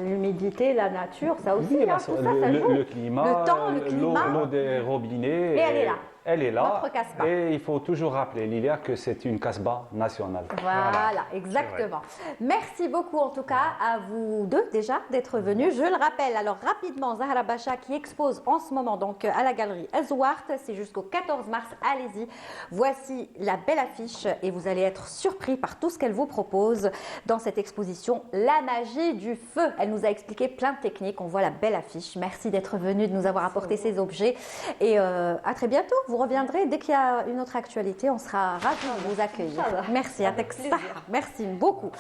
l'humidité, la nature, ça aussi. Oui, tout ça joue. le climat, le temps, le climat. L'eau des robinets. Et elle est là. Elle est là. Notre Kasbah. Et il faut toujours rappeler, Lilia, que c'est une Kasbah nationale. Voilà, exactement. Merci beaucoup en tout cas à vous deux déjà d'être venus. Je le rappelle, alors rapidement, Zahra Bacha qui expose en ce moment donc à la galerie Ezouart, c'est jusqu'au 14 mars, allez-y. Voici la belle affiche et vous allez être surpris par tout ce qu'elle vous propose dans cette exposition La magie du feu. Elle nous a expliqué plein de techniques, on voit la belle affiche. Merci d'être venu, de nous avoir apporté ces objets et à très bientôt. Vous reviendrez dès qu'il y a une autre actualité, on sera ravis de vous accueillir. Merci, avec ça. Merci beaucoup.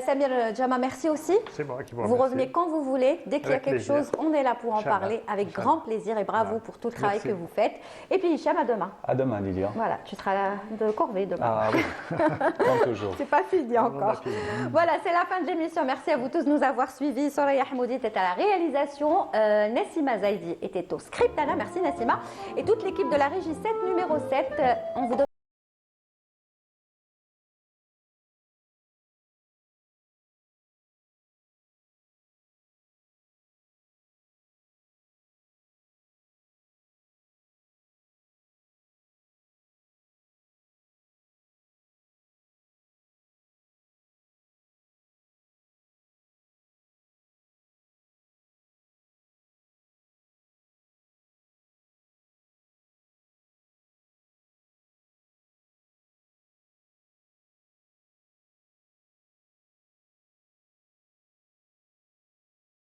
Samir Jama, merci aussi. C'est moi qui vous remercie. Vous revenez quand vous voulez, dès qu'il y a quelque chose, on est là pour en parler avec grand plaisir et bravo pour tout le travail que vous faites. Et puis Hicham, à demain. À demain, Lilia. Voilà, tu seras là de corvée demain. Ah oui, comme toujours. C'est pas fini encore. Voilà, c'est la fin de l'émission. Merci à vous tous de nous avoir suivis. Soraya Hmoudi était à la réalisation. Nassima Zaidi était au script. Merci Nassima. Et toute l'équipe de la Régie 7, numéro 7. On vous donne